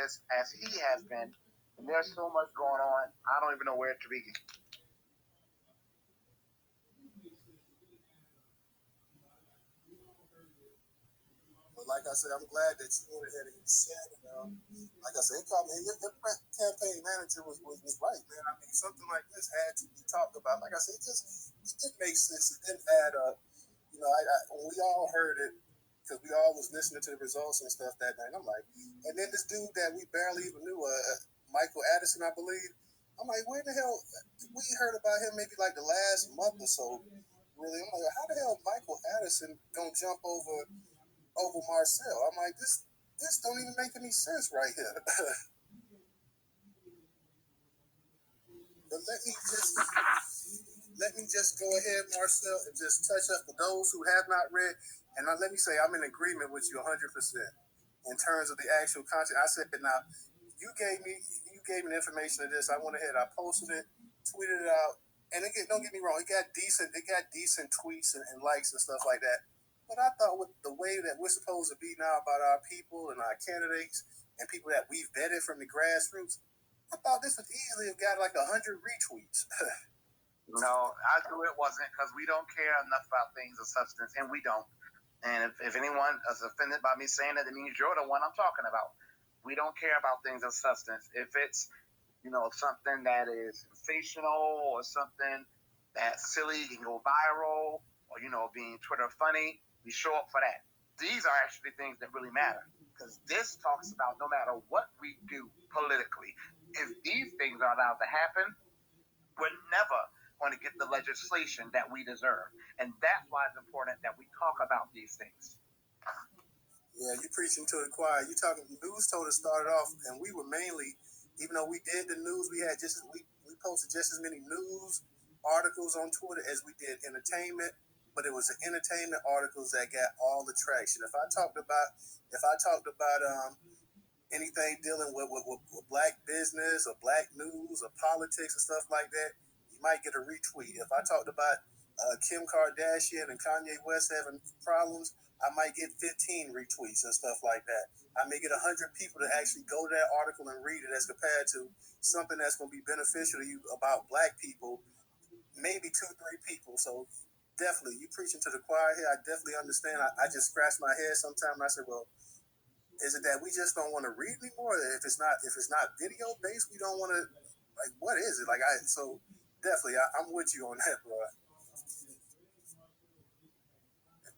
this as he has been. And there's so much going on, I don't even know where to begin. But like I said, I'm glad that you went ahead and you said it. Like I said, it caught me. Your campaign manager was right, man. I mean, something like this had to be talked about. Like I said, it didn't make sense. It didn't add up. You know, when we all heard it, because we all was listening to the results and stuff that night. I'm like, and then this dude that we barely even knew, Michael Addison, I believe. I'm like, where the hell? We heard about him maybe like the last month or so. Really, I'm like, how the hell Michael Addison gonna jump over Marcel? I'm like, this don't even make any sense right here. But let me just go ahead, Marcel, and just touch up for those who have not read. And let me say, I'm in agreement with you 100% in terms of the actual content. I said, now you gave me the information of this. I went ahead, I posted it, tweeted it out, and don't get me wrong, it got decent tweets and likes and stuff like that. But I thought with the way that we're supposed to be now about our people and our candidates and people that we've vetted from the grassroots, I thought this would easily have got like 100 retweets. No, I knew it wasn't because we don't care enough about things of substance, and we don't. And if anyone is offended by me saying that, it means you're the one I'm talking about. We don't care about things of substance. If it's, something that is sensational or something that's silly can go viral or, being Twitter funny, we show up for that. These are actually things that really matter because this talks about no matter what we do politically, if these things are allowed to happen, we're never going to get the legislation that we deserve. And that's why it's important that we talk about these things. Yeah, you preaching to the choir. You talking Newstoter started off, and we were mainly, even though we did the news, we posted just as many news articles on Twitter as we did entertainment. But it was the entertainment articles that got all the traction. If I talked about anything dealing with black business or black news or politics and stuff like that, you might get a retweet. If I talked about Kim Kardashian and Kanye West having problems, I might get 15 retweets and stuff like that. I may get 100 people to actually go to that article and read it as compared to something that's going to be beneficial to you about black people, maybe two, three people. So definitely, you preaching to the choir here. I definitely understand. I just scratch my head sometimes. And I say, well, is it that we just don't want to read anymore? If it's not video based, we don't want to. Like, what is it? So definitely, I'm with you on that, bro.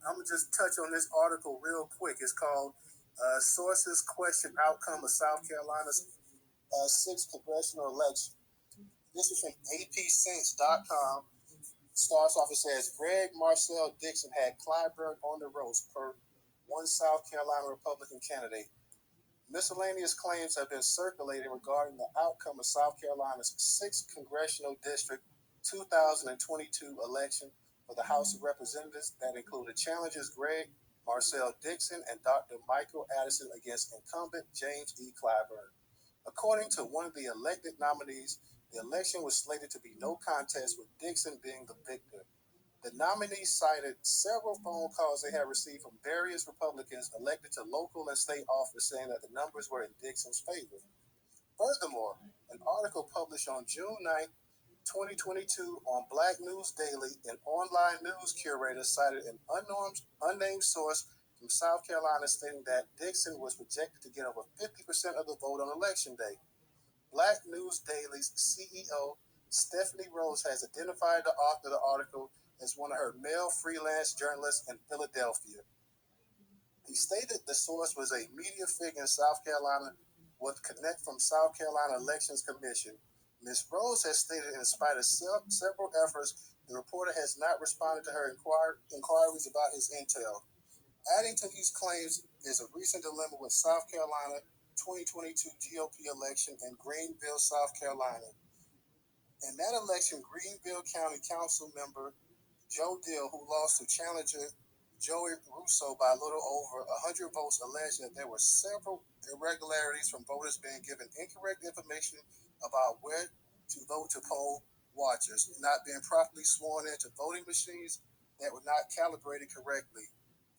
I'm gonna just touch on this article real quick. It's called "Sources Question Outcome of South Carolina's Sixth Congressional Election." This is from APSaints.com. Starts off, it says Greg Marcel Dixon had Clyburn on the ropes per one South Carolina Republican candidate. Miscellaneous claims have been circulating regarding the outcome of South Carolina's 6th Congressional District 2022 election for the House of Representatives that included challengers Greg Marcel Dixon and Dr. Michael Addison against incumbent James E. Clyburn. According to one of the elected nominees, the election was slated to be no contest, with Dixon being the victor. The nominees cited several phone calls they had received from various Republicans elected to local and state office saying that the numbers were in Dixon's favor. Furthermore, an article published on June 9, 2022 on Black News Daily, an online news curator cited an unnamed source from South Carolina stating that Dixon was projected to get over 50% of the vote on election day. Black News Daily's CEO, Stephanie Rose, has identified the author of the article as one of her male freelance journalists in Philadelphia. He stated the source was a media figure in South Carolina with connect from South Carolina Elections Commission. Ms. Rose has stated in spite of several efforts, the reporter has not responded to her inquiries about his intel. Adding to these claims is a recent dilemma with South Carolina 2022 GOP election in Greenville, South Carolina. In that election, Greenville County Council member Joe Dill, who lost to challenger Joey Russo by a little over 100 votes, alleged that there were several irregularities from voters being given incorrect information about where to vote to poll watchers, not being properly sworn into voting machines that were not calibrated correctly.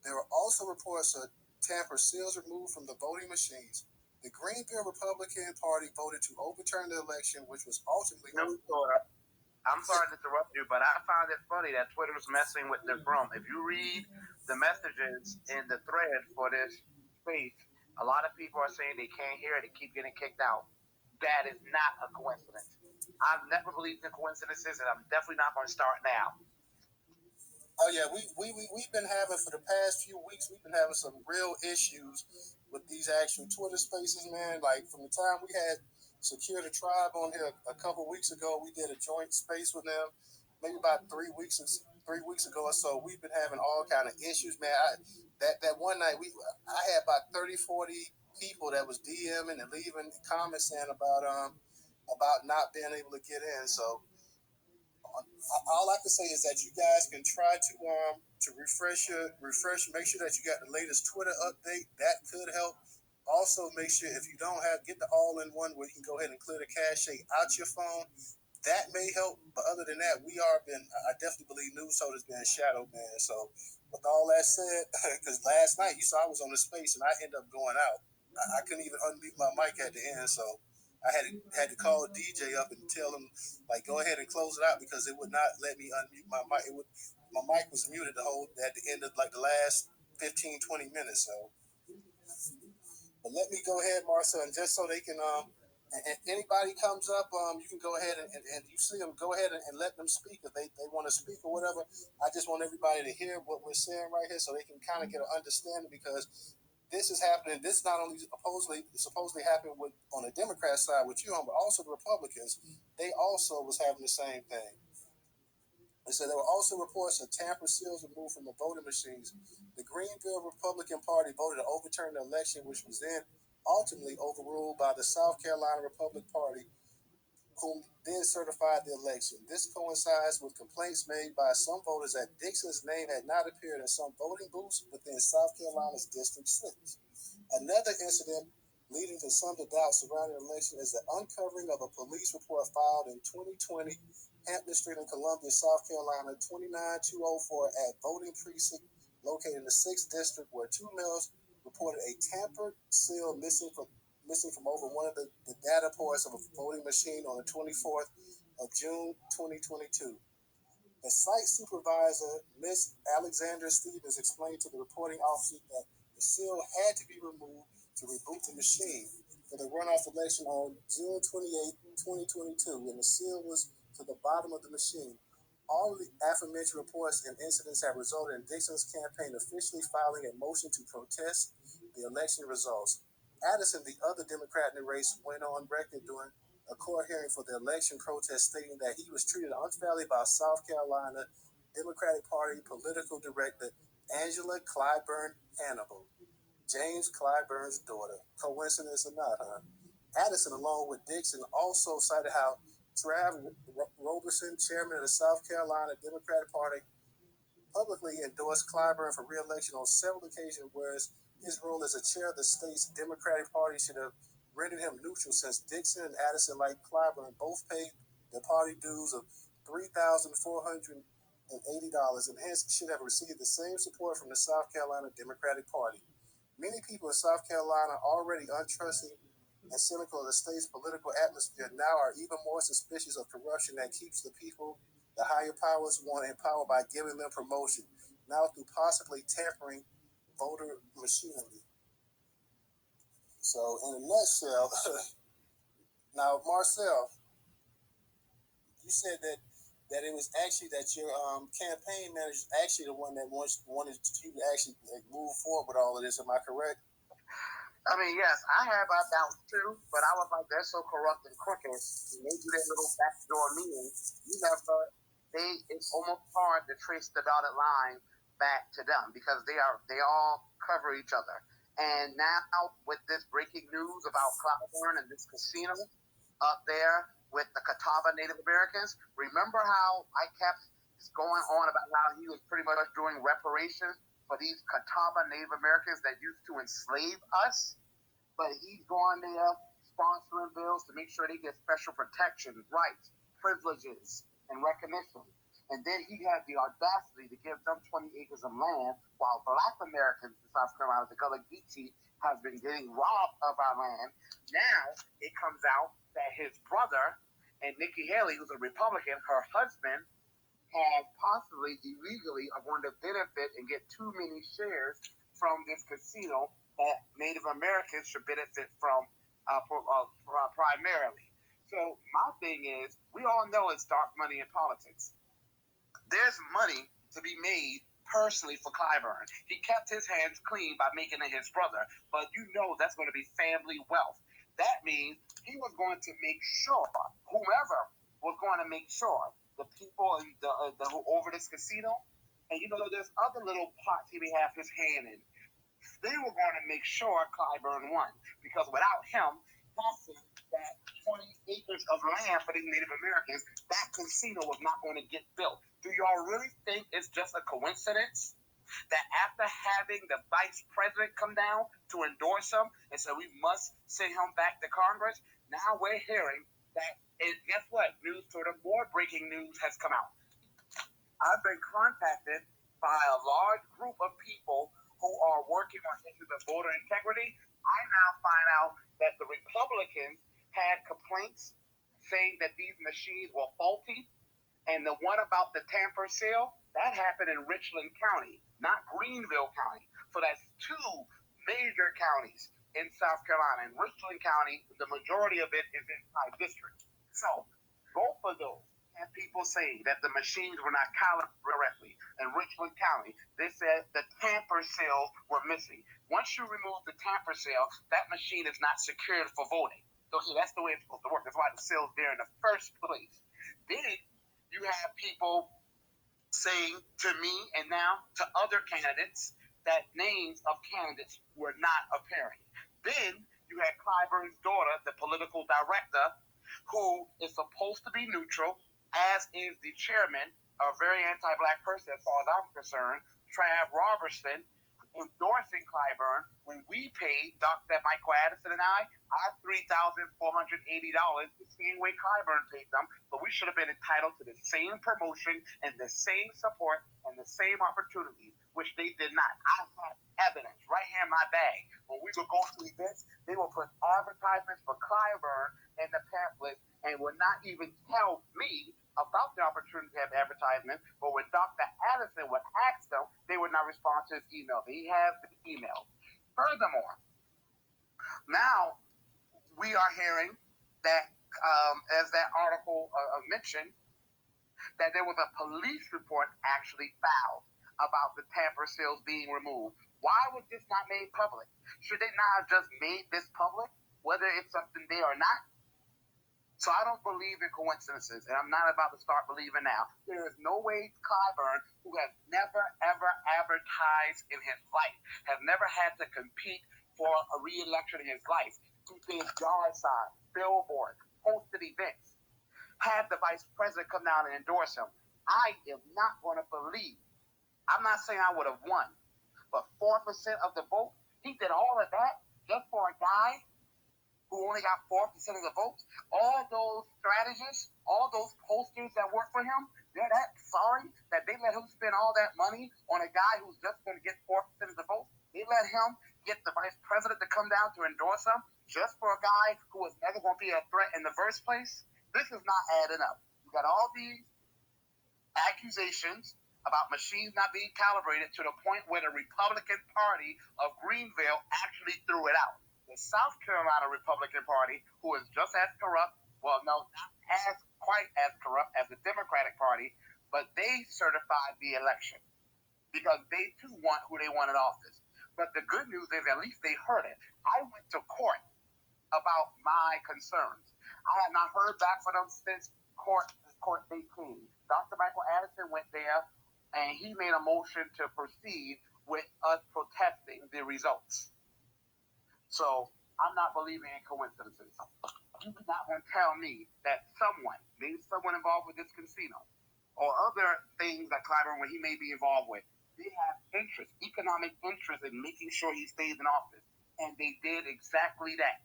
There were also reports of tamper seals removed from the voting machines. The Greenville Republican Party voted to overturn the election, which was ultimately. Newstoter, I'm sorry to interrupt you, but I find it funny that Twitter's messing with this room. If you read the messages in the thread for this space, a lot of people are saying they can't hear it and keep getting kicked out. That is not a coincidence. I've never believed in coincidences, and I'm definitely not going to start now. Oh yeah, we've been having for the past few weeks. We've been having some real issues with these actual Twitter Spaces, man. Like from the time we had Secure the Tribe on here a couple weeks ago, we did a joint space with them. Maybe about 3 weeks ago or so. We've been having all kind of issues, man. That one night I had about 30, 40 people that was DMing and leaving comments saying about not being able to get in. So all I can say is that you guys can try to make sure that you got the latest Twitter update. That could help. Also, make sure if you don't get the all-in-one where you can go ahead and clear the cache out your phone. That may help, but other than that, I definitely believe Newstoter's been shadowed, man. So, with all that said, because last night you saw I was on the space and I ended up going out. I couldn't even unmute my mic at the end, so I had to call DJ up and tell him like go ahead and close it out because it would not let me unmute my mic. My mic was muted at the end of like the last 15, 20 minutes. So, but let me go ahead, Marcel, and just so they can and anybody comes up, you can go ahead and you see them, go ahead and let them speak if they want to speak or whatever. I just want everybody to hear what we're saying right here so they can kind of get an understanding because this is happening. This not only supposedly happened on the Democrat side with you, but also the Republicans. They also was having the same thing. And so there were also reports of tamper seals removed from the voting machines. The Greenville Republican Party voted to overturn the election, which was then ultimately overruled by the South Carolina Republican Party, whom then certified the election. This coincides with complaints made by some voters that Dixon's name had not appeared in some voting booths within South Carolina's District 6. Another incident leading to some doubt surrounding the election is the uncovering of a police report filed in 2020, Hampton Street in Columbia, South Carolina, 29204 at voting precinct located in the 6th district, where two males reported a tampered seal missing from over one of the data ports of a voting machine on the 24th of June, 2022. The site supervisor, Miss Alexander Stevens, explained to the reporting officer that the seal had to be removed to reboot the machine for the runoff election on June 28, 2022, and the seal was to the bottom of the machine. All of the aforementioned reports and incidents have resulted in Dixon's campaign officially filing a motion to protest the election results. Addison, the other Democrat in the race, went on record during a court hearing for the election protest, stating that he was treated unfairly by South Carolina Democratic Party political director Angela Clyburn Hannibal, James Clyburn's daughter. Coincidence or not, huh? Addison, along with Dixon, also cited how Trav Roberson, chairman of the South Carolina Democratic Party, publicly endorsed Clyburn for re-election on several occasions, whereas his role as a chair of the state's Democratic Party should have rendered him neutral, since Dixon and Addison, like Clyburn, both paid the party dues of $3,480 and hence should have received the same support from the South Carolina Democratic Party. Many people in South Carolina, already untrusting and cynical of the state's political atmosphere, now are even more suspicious of corruption that keeps the people the higher powers want in power by giving them promotion, now through possibly tampering voter machinery. So, in a nutshell, now Marcel, you said that it was actually that your campaign manager is actually the one that wanted you to actually move forward with all of this. Am I correct? I mean, yes, I have my doubts too, but I was like, they're so corrupt and crooked. They do their little backdoor meeting. It's almost hard to trace the dotted line back to them because they all cover each other. And now with this breaking news about Clyburn and this casino up there with the Catawba Native Americans, remember how I kept going on about how he was pretty much doing reparations for these Catawba Native Americans that used to enslave us? But he's going there sponsoring bills to make sure they get special protections, rights, privileges, and recognition. And then he had the audacity to give them 20 acres of land while Black Americans in South Carolina, the Gullah Geechee, has been getting robbed of our land. Now it comes out that his brother and Nikki Haley, who's a Republican, her husband, had possibly illegally are going to benefit and get too many shares from this casino that Native Americans should benefit from primarily. So my thing is, we all know it's dark money in politics. There's money to be made personally for Clyburn. He kept his hands clean by making it his brother, but you know that's going to be family wealth. That means he was going to make sure, whomever was going to make sure, the people in the over this casino, and you know there's other little pots he may have his hand in. They were going to make sure Clyburn won, because without him passing that 20 acres of land for the Native Americans, that casino was not going to get built. Do y'all really think it's just a coincidence that after having the vice president come down to endorse him and say we must send him back to Congress, now we're hearing that, and guess what? Newstoter, more breaking news has come out. I've been contacted by a large group of people who are working on issues of voter integrity. I now find out that the Republicans had complaints saying that these machines were faulty. And the one about the tamper sale, that happened in Richland County, not Greenville County. So that's two major counties in South Carolina. In Richland County, the majority of it is in my district. So both of those have people saying that the machines were not calibrated correctly. In Richland County, they said the tamper sales were missing. Once you remove the tamper sale, that machine is not secured for voting. So that's the way it's supposed to work. That's why the sale's there in the first place. Then you have people saying to me and now to other candidates that names of candidates were not appearing. Then you had Clyburn's daughter, the political director, who is supposed to be neutral, as is the chairman, a very anti-black person as far as I'm concerned, Trav Robertson, endorsing Clyburn when we paid Dr. Michael Addison and I our $3,480 the same way Clyburn paid them, but we should have been entitled to the same promotion and the same support and the same opportunities, which they did not. I have evidence right here in my bag. When we would go to events, they will put advertisements for Clyburn in the pamphlet and would not even tell me about the opportunity to have advertisement, but when Dr. Addison would ask them, they would not respond to his email. He has the email. Furthermore, now we are hearing that, as that article mentioned, that there was a police report actually filed about the tamper sales being removed. Why was this not made public? Should they not have just made this public, whether it's something there or not? So I don't believe in coincidences, and I'm not about to start believing now. There is no way Clyburn, who has never, ever advertised in his life, has never had to compete for a re-election in his life, who did yard signs, billboards, hosted events, had the vice president come down and endorse him. I am not going to believe. I'm not saying I would have won, but 4% of the vote, he did all of that just for a guy who only got 4% of the votes. All those strategists, all those posters that work for him, they're that sorry that they let him spend all that money on a guy who's just going to get 4% of the votes. They let him get the vice president to come down to endorse him just for a guy who was never going to be a threat in the first place. This is not adding up. You got all these accusations about machines not being calibrated to the point where the Republican Party of Greenville actually threw it out. The South Carolina Republican Party, who is just as corrupt, well, no, not as quite as corrupt as the Democratic Party, but they certified the election because they too want who they want in office. But the good news is at least they heard it. I went to court about my concerns. I have not heard back from them since court date came. Dr. Michael Addison went there and he made a motion to proceed with us protesting the results. So I'm not believing in coincidences. You do not want to tell me that someone, maybe someone involved with this casino, or other things that Clyburn, he may be involved with, they have interest, economic interest in making sure he stays in office. And they did exactly that.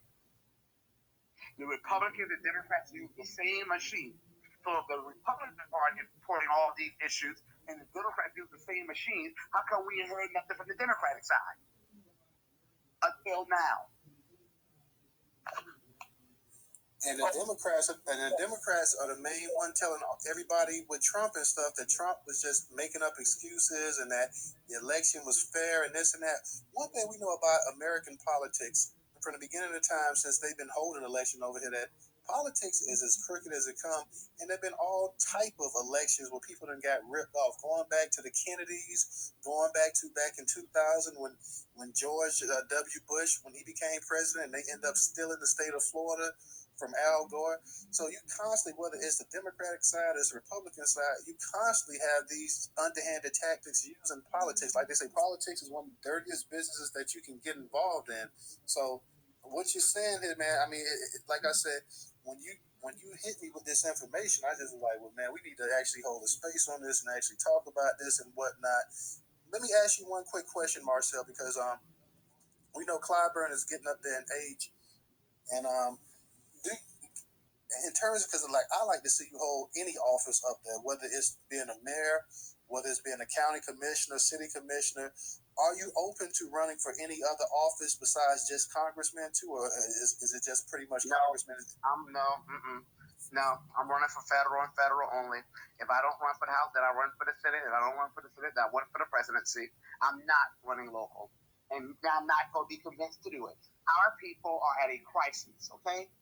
The Republicans and Democrats use the same machine. So if the Republican Party is supporting all these issues and the Democrats use the same machines, how come we ain't heard nothing from the Democratic side? until now. And the Democrats are the main one telling everybody with Trump and stuff that Trump was just making up excuses and that the election was fair and this and that. One thing we know about American politics from the beginning of the time since they've been holding election over here, that politics is as crooked as it comes, and there've been all type of elections where people done got ripped off. Going back to the Kennedys, going back in 2000 when George W. Bush, when he became president, and they end up stealing the state of Florida from Al Gore. So you constantly, whether it's the Democratic side or it's the Republican side, you constantly have these underhanded tactics used in politics. Like they say, politics is one of the dirtiest businesses that you can get involved in. So what you're saying here, man, I mean, like I said, when you hit me with this information, I just was like, well, man, we need to actually hold a space on this and actually talk about this and whatnot. Let me ask you one quick question, Marcel, because we know Clyburn is getting up there in age, and in terms, because like I like to see you hold any office up there, whether it's being a mayor, whether it's being a county commissioner, city commissioner. Are you open to running for any other office besides just congressman too, or is it just pretty much congressman? No, I'm running for federal and federal only. If I don't run for the House, then I run for the Senate. If I don't run for the Senate, then I run for the presidency. I'm not running local, and I'm not going to be convinced to do it. Our people are at a crisis, okay?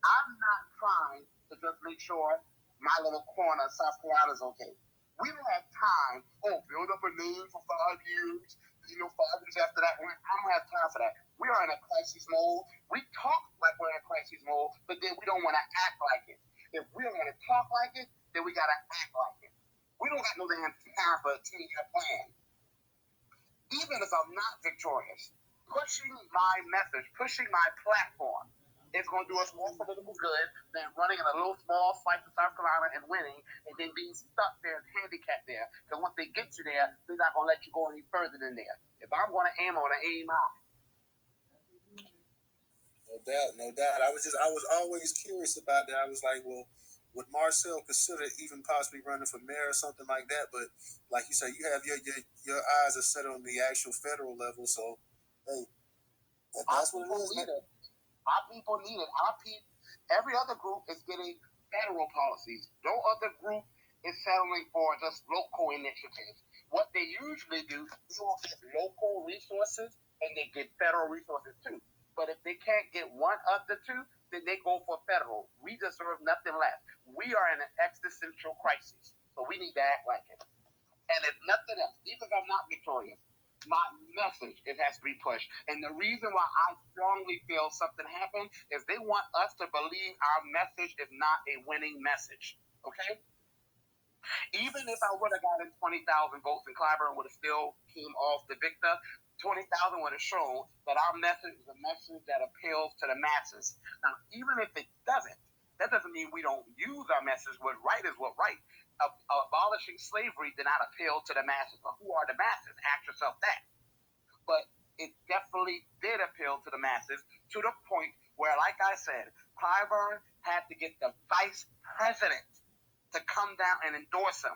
I'm not trying to just make sure my little corner of South Carolina is okay. We don't have time. Build up a name for 5 years. 5 years after that, I don't have time for that. We are in a crisis mode. We talk like we're in a crisis mode, but then we don't want to act like it. If we don't want to talk like it, then we got to act like it. We don't got no damn time for a 10-year plan. Even if I'm not victorious, pushing my message, pushing my platform, it's going to do us more political good than running in a little small fight in South Carolina and winning and then being stuck there and handicapped there. Because once they get you there, they're not going to let you go any further than there. If I'm going to aim, I'm going to aim high. No doubt. I was always curious about that. I was like, well, would Marcel consider even possibly running for mayor or something like that? But like you say, you have your eyes are set on the actual federal level. So, hey, that's what it is. Our people need it. Every other group is getting federal policies. No other group is settling for just local initiatives. What they usually do, they will get local resources and they get federal resources too. But if they can't get one of the two, then they go for federal. We deserve nothing less. We are in an existential crisis, so we need to act like it. And if nothing else, even if I'm not victorious, my message, it has to be pushed. And the reason why I strongly feel something happened is they want us to believe our message is not a winning message. Okay? Even if I would have gotten 20,000 votes and Clyburn would have still came off the victor, 20,000 would have shown that our message is a message that appeals to the masses. Now, even if it doesn't, that doesn't mean we don't use our message. What right is what right. Abolishing slavery did not appeal to the masses. But who are the masses? Ask yourself that. But it definitely did appeal to the masses to the point where, like I said, Clyburn had to get the vice president to come down and endorse him.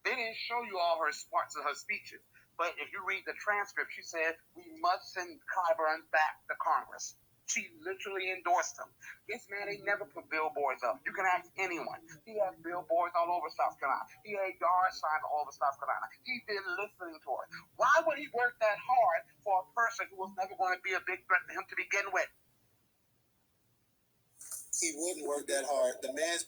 They didn't show you all her parts of her speeches. But if you read the transcript, she said, we must send Clyburn back to Congress. She literally endorsed him. This man ain't never put billboards up. You can ask anyone. He had billboards all over South Carolina. He had yard signs all over South Carolina. He's been listening to her. Why would he work that hard for a person who was never going to be a big threat to him to begin with? He wouldn't work that hard. The man's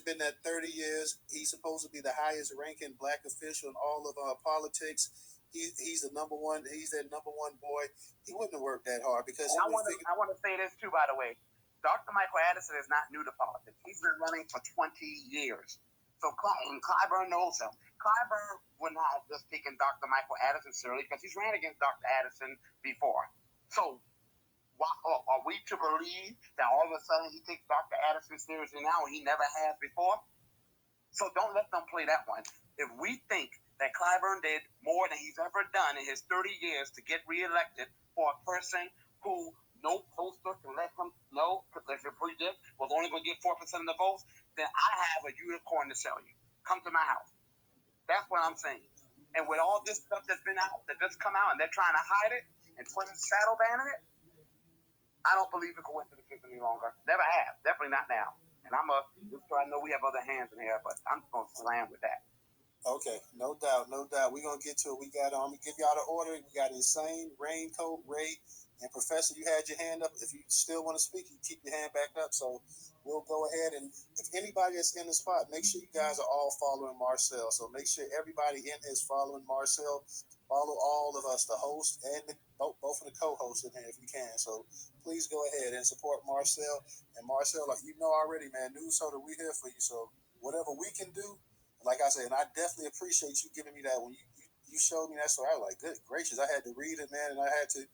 been there 30 years. He's supposed to be the highest ranking black official in all of politics. He's the number one. He's that number one boy. He wouldn't have worked that hard because I want to say this too, by the way. Dr. Michael Addison is not new to politics. He's been running for 20 years. So Clyburn knows him. Clyburn would not have just taken Dr. Michael Addison seriously because he's ran against Dr. Addison before. So are we to believe that all of a sudden he takes Dr. Addison seriously now when he never has before? So don't let them play that one. If we think that Clyburn did more than he's ever done in his 30 years to get reelected for a person who no pollster can let him know, because if he predict was only going to get 4% of the votes, then I have a unicorn to sell you. Come to my house. That's what I'm saying. And with all this stuff that's been out, that just come out, and they're trying to hide it, and twin saddle banning it, I don't believe in coincidences any longer. Never have. Definitely not now. And I know we have other hands in here, but I'm going to slam with that. Okay, no doubt, no doubt. We're gonna get to it. We got I'm gonna give y'all the order. We got Insane, Raincoat, Ray, and Professor. You had your hand up. If you still want to speak, you keep your hand back up. So we'll go ahead, and if anybody is in the spot, make sure you guys are all following Marcel. So make sure everybody in is following Marcel. Follow all of us, the host and both of the co-hosts in here if you can. So please go ahead and support Marcel. And Marcel, like you know already, man, Newstoter, we here for you. So whatever we can do, like I said, and I definitely appreciate you giving me that when you showed me that. So I was like, good gracious, I had to read it, man, and I had to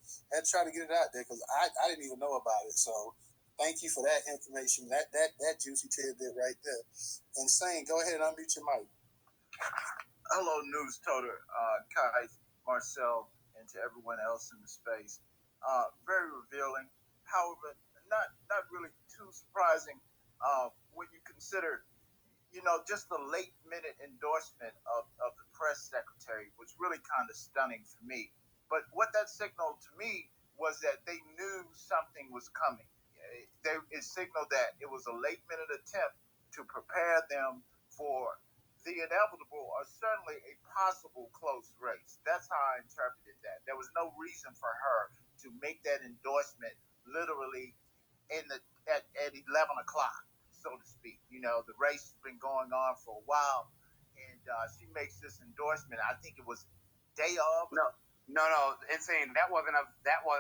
try to get it out there because I didn't even know about it. So thank you for that information, that juicy tidbit right there. Insane, go ahead and unmute your mic. Hello, Newstoter, Kai, Marcel, and to everyone else in the space. Very revealing, however, not really too surprising when you consider just the late minute endorsement of the press secretary was really kind of stunning for me. But what that signaled to me was that they knew something was coming. It signaled that it was a late minute attempt to prepare them for the inevitable or certainly a possible close race. That's how I interpreted that. There was no reason for her to make that endorsement literally at 11 o'clock, so to speak. The race has been going on for a while, and she makes this endorsement. I think it was day of. No, Insane. That was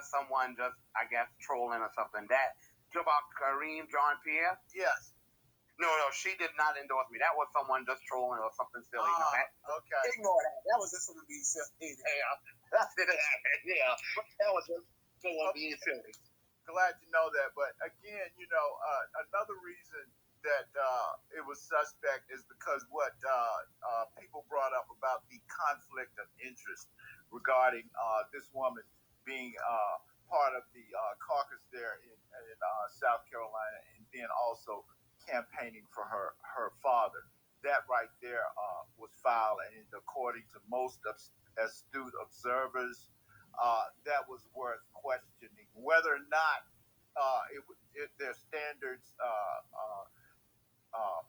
someone just, I guess, trolling or something. That about Kareem Jean-Pierre? Yes. No, she did not endorse me. That was someone just trolling or something silly. Okay. Ignore that. That was just someone being silly. Yeah. That was just someone being silly. Glad to know that. But again, another reason that it was suspect is because what people brought up about the conflict of interest regarding this woman being part of the caucus there in South Carolina, and then also campaigning for her father. That right there was foul, and according to most astute observers, that was worth questioning whether or not their standards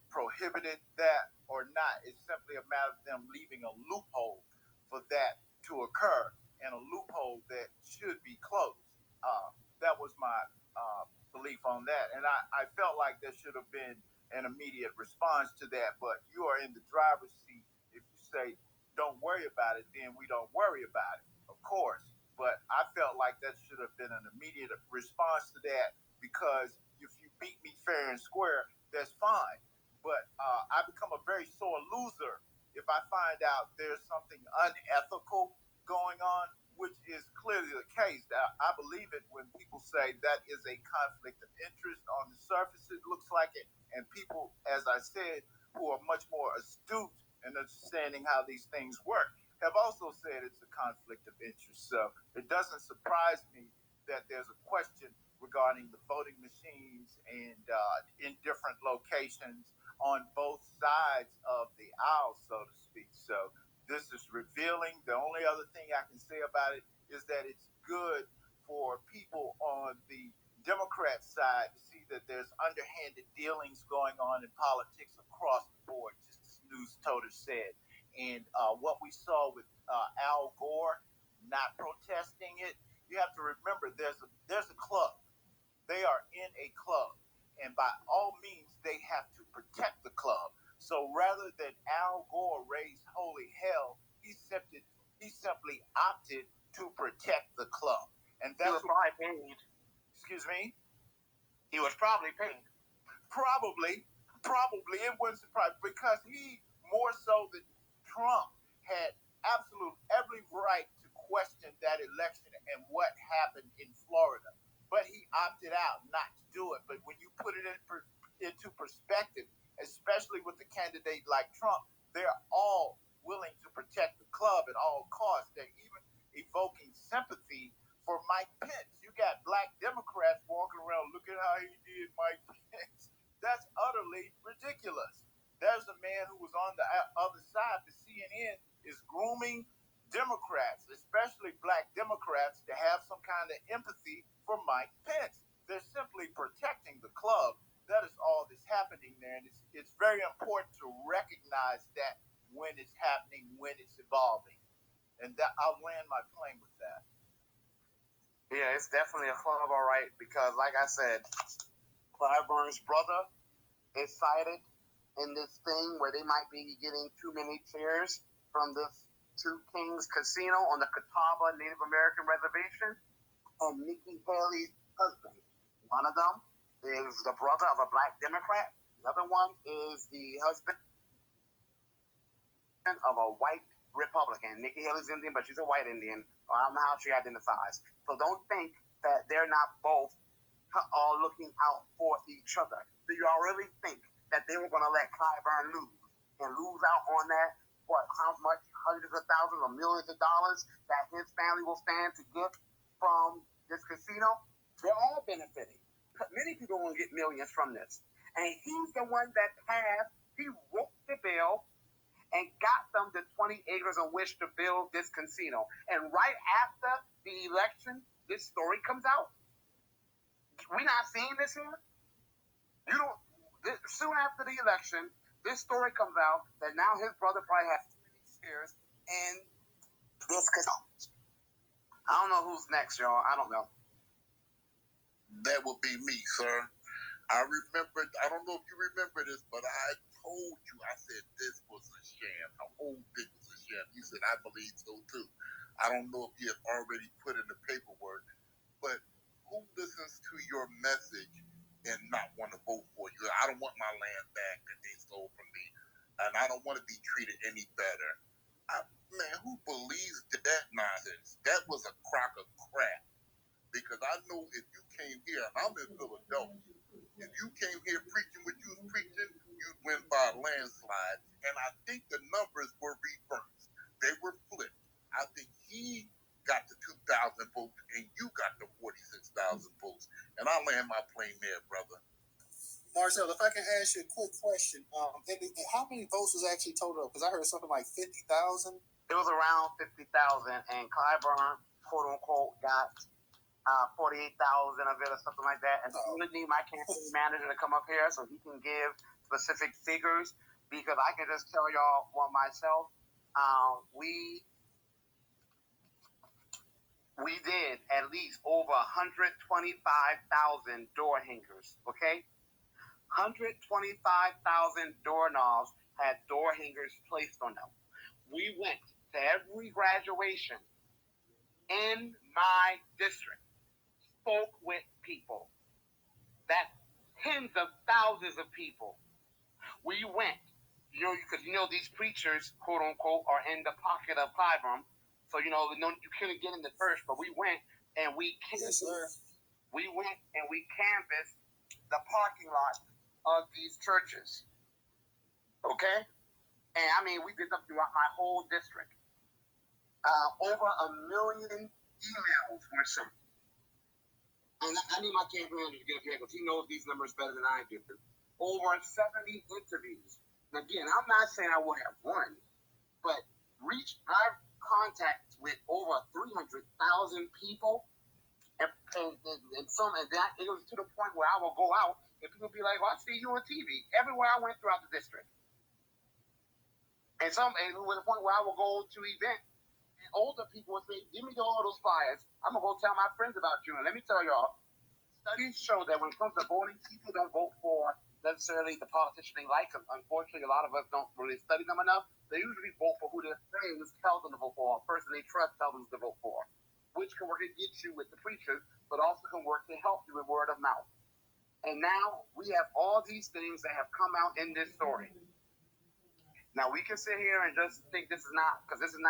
prohibited that or not. It's simply a matter of them leaving a loophole for that to occur, and a loophole that should be closed. That was my belief on that, and I felt like there should have been an immediate response to that. But you are in the driver's seat if you say don't worry about it, then we don't worry about it, of course. But I felt like that should have been an immediate response to that, because if you beat me fair and square, that's fine. But I become a very sore loser if I find out there's something unethical going on, which is clearly the case. I believe it when people say that is a conflict of interest. On the surface, it looks like it. And people, as I said, who are much more astute in understanding how these things work, have also said it's a conflict of interest. So it doesn't surprise me that there's a question regarding the voting machines and in different locations on both sides of the aisle, so to speak. So this is revealing. The only other thing I can say about it is that it's good for people on the Democrat side to see that there's underhanded dealings going on in politics across the board, just as Newstoter said. And what we saw with Al Gore not protesting it, you have to remember there's a club. They are in a club, and by all means, they have to protect the club. So rather than Al Gore raise holy hell, he simply opted to protect the club, and that's probably paid. Excuse me. He was probably paid. Probably, it wouldn't surprise, because he, more so than Trump, had absolute every right to question that election and what happened in Florida. But he opted out not to do it. But when you put it into perspective, especially with a candidate like Trump, they're all willing to protect the club at all costs. They're even evoking sympathy for Mike Pence. You got black Democrats walking around, look at how he did Mike Pence. That's utterly ridiculous. There's a man who was on the other side. The CNN is grooming Democrats, especially black Democrats, to have some kind of empathy for Mike Pence. They're simply protecting the club. That is all that's happening there. And it's very important to recognize that when it's happening, when it's evolving. And that I'll land my plane with that. Yeah, it's definitely a club, all right, because like I said, Clyburn's brother is cited in this thing where they might be getting too many shares from this Two Kings Casino on the Catawba Native American Reservation, and Nikki Haley's husband. One of them is the brother of a black Democrat. The other one is the husband of a white Republican. Nikki Haley's Indian, but she's a white Indian. I don't know how she identifies. So don't think that they're not both all looking out for each other. Do y'all really think that they were going to let Clyburn lose out on that? What, how much, hundreds of thousands or millions of dollars that his family will stand to get from this casino? They're all benefiting. Many people will get millions from this. And he's the one that he wrote the bill and got them the 20 acres on which to build this casino. And right after the election, this story comes out. We're not seeing this here. Soon after the election, this story comes out that now his brother probably has too many shares in this casino. I don't know who's next, y'all. I don't know. That would be me, sir. I don't know if you remember this, but I told you, I said this was a sham. The whole thing was a sham. You said, I believe so too. I don't know if you have already put in the paperwork, but who listens to your message and not want to vote for you? I don't want my land back that they stole from me, and I don't want to be treated any better. Man, who believes that nonsense? That was a crock of crap. Because I know if you came here, and I'm in Philadelphia, if you came here preaching what you was preaching, you'd win by a landslide. And I think the numbers were reversed. They were flipped. I think he got the 2,000 votes and you got the 46,000 votes. And I land my plane there, brother. Marcel, if I can ask you a quick question, how many votes was actually total up? Because I heard something like 50,000. It was around 50,000, and Clyburn, quote unquote, got 48,000 of it or something like that. And I'm gonna need my campaign manager to come up here so he can give specific figures, because I can just tell y'all one myself. We did at least over 125,000 door hangers. Okay, 125,000 doorknobs had door hangers placed on them. We went to every graduation in my district, spoke with people, that tens of thousands of people. We went, because these preachers, quote unquote, are in the pocket of Clyburn. So, you couldn't get in the first, but we went and we canvassed. Yes, we went and we canvassed the parking lot of these churches. Okay? And I mean, we did them throughout my whole district. Over 1 million emails were sent. And I need my campaign manager to get up here because he knows these numbers better than I do. Over 70 interviews. And again, I'm not saying I would have won, but I've contacts with over 300,000 people, and that it was to the point where I will go out and people be like, "Well, I see you on TV." Everywhere I went throughout the district. And to the point where I will go to events, and older people will say, "Give me all those flyers. I'm gonna go tell my friends about you." And let me tell y'all, studies show that when it comes to voting, people don't vote for necessarily the politician they like. Unfortunately, a lot of us don't really study them enough. They usually vote for who their friends tell them to vote for, a person they trust tells them to vote for, which can work to get you with the preachers, but also can work to help you with word of mouth. And now we have all these things that have come out in this story. Now, we can sit here and just think this is not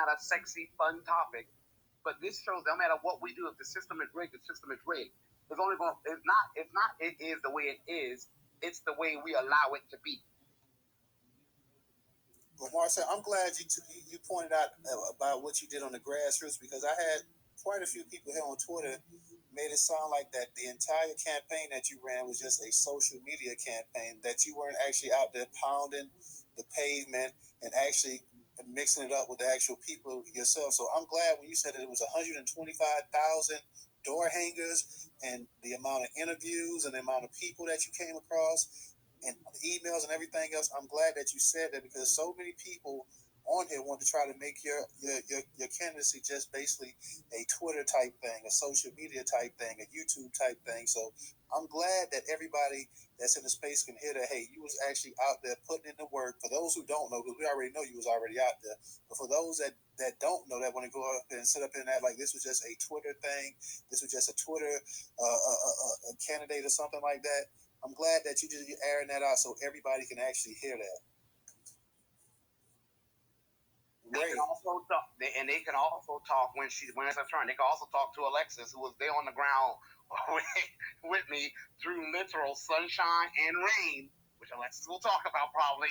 a sexy, fun topic, but this shows no matter what we do, if the system is rigged, the system is rigged. It is the way it is. It's the way we allow it to be. Well, Marcel, I'm glad you pointed out about what you did on the grassroots, because I had quite a few people here on Twitter made it sound like that the entire campaign that you ran was just a social media campaign, that you weren't actually out there pounding the pavement and actually mixing it up with the actual people yourself. So I'm glad when you said that it was 125,000 door hangers and the amount of interviews and the amount of people that you came across and emails and everything else. I'm glad that you said that because so many people on here want to try to make your candidacy just basically a Twitter type thing, a social media type thing, a YouTube type thing. So I'm glad that everybody that's in the space can hear that, hey, you was actually out there putting in the work. For those who don't know, because we already know you was already out there, but for those that don't know, that want to go up and sit up in that like this was just a Twitter thing, this was just a Twitter a candidate or something like that, I'm glad that you're airing that out so everybody can actually hear that. They can also talk, and they can also talk when it's her turn. They can also talk to Alexis, who was there on the ground with me through literal sunshine and rain, which Alexis will talk about probably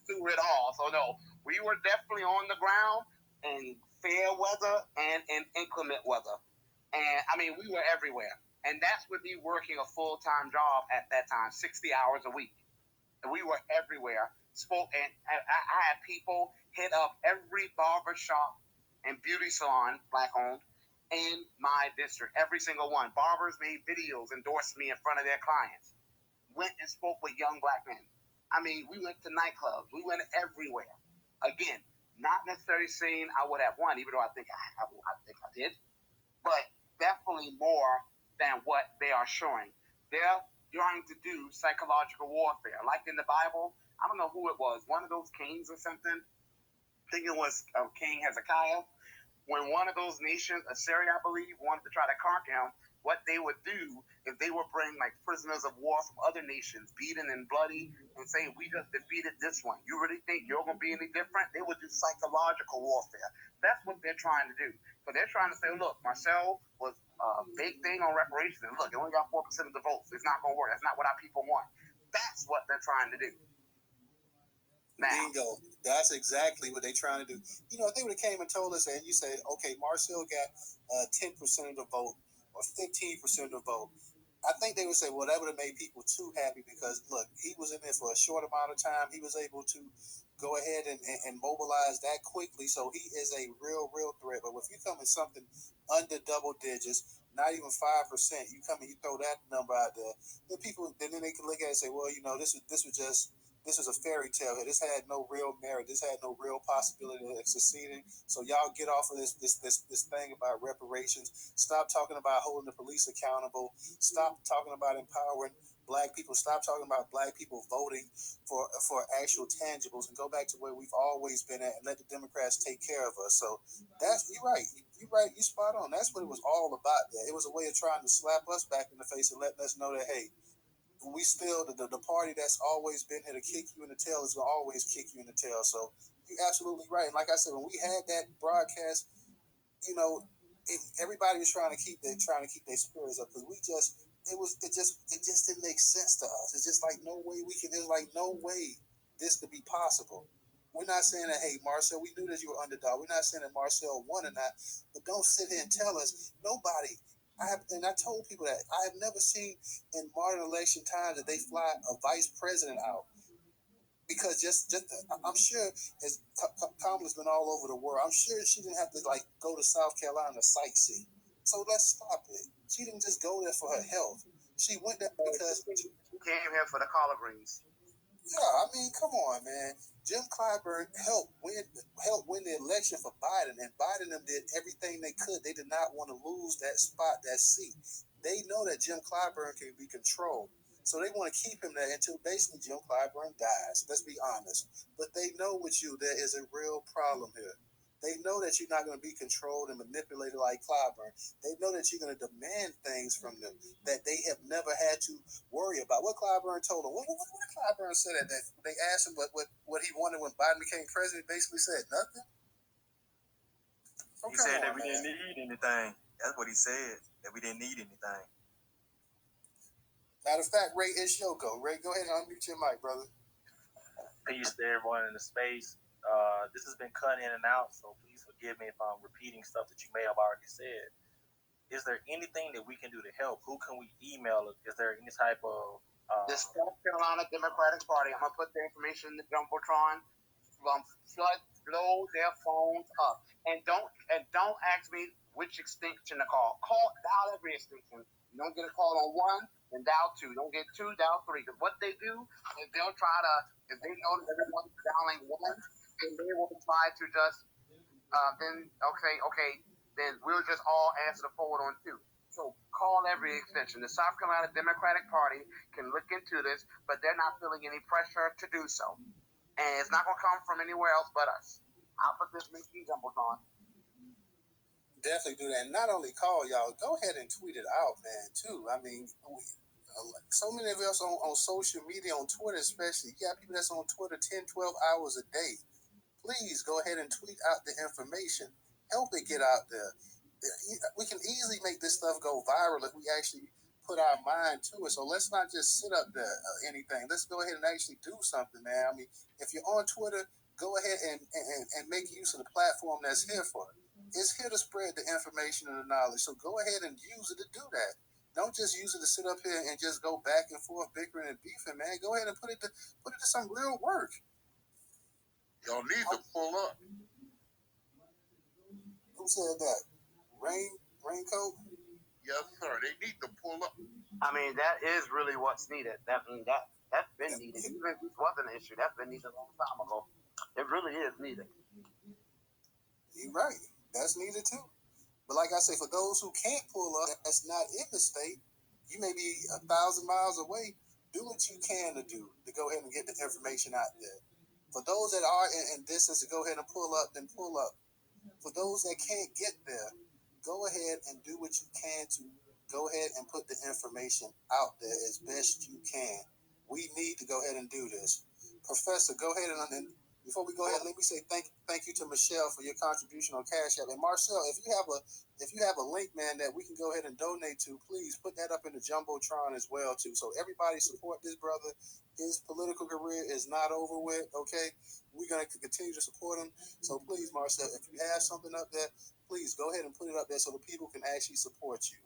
through it all. So no, we were definitely on the ground in fair weather and in inclement weather, and I mean we were everywhere. And that's with me working a full-time job at that time, 60 hours a week. And we were everywhere. Spoke, and I had people hit up every barber shop and beauty salon, black owned, in my district. Every single one. Barbers made videos, endorsed me in front of their clients. Went and spoke with young black men. I mean, we went to nightclubs. We went everywhere. Again, not necessarily saying I would have won, even though I think I did, but definitely more than what they are showing. They're trying to do psychological warfare. Like in the Bible, I don't know who it was, one of those kings or something. I think it was King Hezekiah. When one of those nations, Assyria, I believe, wanted to try to conquer him, what they would do is they would bring like prisoners of war from other nations, beaten and bloody, and say, we just defeated this one. You really think you're going to be any different? They would do psychological warfare. That's what they're trying to do. So they're trying to say, look, Marcel was a big thing on reparations, and look, they only got 4% of the votes. It's not going to work. That's not what our people want. That's what they're trying to do. Now. Bingo. That's exactly what they're trying to do. You know, if they would have came and told us, and you say, okay, Marcel got 10% of the vote or 15% of the vote, I think they would say, well, that would have made people too happy because, look, he was in there for a short amount of time. He was able to go ahead and mobilize that quickly. So he is a real threat. But if you come in something under double digits, not even 5%, you come and you throw that number out there, then people, then they can look at it and say, well, you know, this was a fairy tale here. This had no real merit. This had no real possibility of succeeding. So y'all get off of this thing about reparations. Stop talking about holding the police accountable. Stop talking about empowering black people. Stop talking about black people voting for actual tangibles and go back to where we've always been at and let the Democrats take care of us. So you're right. You're right. You're spot on. That's what it was all about there. It was a way of trying to slap us back in the face and letting us know that, hey, we still the party that's always been here to kick you in the tail is gonna always kick you in the tail. So you're absolutely right. And like I said, when we had that broadcast, you know, everybody was trying to keep their spirits up because it just didn't make sense to us. It's just like no way there's like no way this could be possible. We're not saying that, hey, Marcel, we knew that you were underdog. We're not saying that Marcel won or not, but don't sit here and tell us nobody. I told people that I have never seen in modern election times that they fly a vice president out because I'm sure as Kamala's been all over the world, I'm sure she didn't have to like go to South Carolina to sightsee. So let's stop it. She didn't just go there for her health. She went there because she came here for the collard greens. Yeah, I mean, come on, man. Jim Clyburn helped win the election for Biden, and Biden them did everything they could. They did not want to lose that spot, that seat. They know that Jim Clyburn can be controlled, so they want to keep him there until basically Jim Clyburn dies. Let's be honest. But they know with you there is a real problem here. They know that you're not going to be controlled and manipulated like Clyburn. They know that you're going to demand things from them that they have never had to worry about. What Clyburn told them. What Clyburn said that they asked him what he wanted when Biden became president. Basically said nothing. He said that we didn't need anything. That's what he said. That we didn't need anything. Matter of fact, Ray, it's your go. Ray, go ahead and unmute your mic, brother. Peace to everyone in the space. This has been cut in and out, so please forgive me if I'm repeating stuff that you may have already said. Is there anything that we can do to help? Who can we email? Is there any type of... the South Carolina Democratic Party. I'm going to put the information in the Jumbotron. Flood blow their phones up. And don't ask me which extension to call. Dial every extension. You don't get a call on one, then dial two. Don't get two, dial three. Because what they do is they'll try to, if they know that everyone's dialing one, then they will try to just then we'll just all answer the forward on two. So call every extension. The South Carolina Democratic Party can look into this, but they're not feeling any pressure to do so. And it's not going to come from anywhere else but us. I'll put this Mickey Jumbotron. Definitely do that. And not only call, y'all, go ahead and tweet it out, man, too. I mean, so many of us on social media, on Twitter especially, you got people that's on Twitter 10, 12 hours a day. Please go ahead and tweet out the information. Help it get out there. We can easily make this stuff go viral if we actually put our mind to it. So let's not just sit up there anything. Let's go ahead and actually do something, man. I mean, if you're on Twitter, go ahead and make use of the platform that's here for it. It's here to spread the information and the knowledge. So go ahead and use it to do that. Don't just use it to sit up here and just go back and forth bickering and beefing, man. Go ahead and put it to some real work. Y'all need to pull up. Who said that? Raincoat? Yes, sir. They need to pull up. I mean, that is really what's needed. That's been needed. Even if this wasn't an issue, that's been needed a long time ago. It really is needed. You're right. That's needed too. But like I say, for those who can't pull up, that's not in the state, you may be 1,000 miles away. Do what you can to go ahead and get the information out there. For those that are in distance to go ahead and pull up, then pull up. For those that can't get there, go ahead and do what you can to go ahead and put the information out there as best you can. We need to go ahead and do this. Professor, go ahead and before we go ahead, let me say thank you to Michelle for your contribution on Cash App. And Marcel, if you have a link, man, that we can go ahead and donate to, please put that up in the Jumbotron as well too. So everybody support this brother. His political career is not over with. Okay, we're gonna continue to support him. So please, Marcel, if you have something up there, please go ahead and put it up there so the people can actually support you.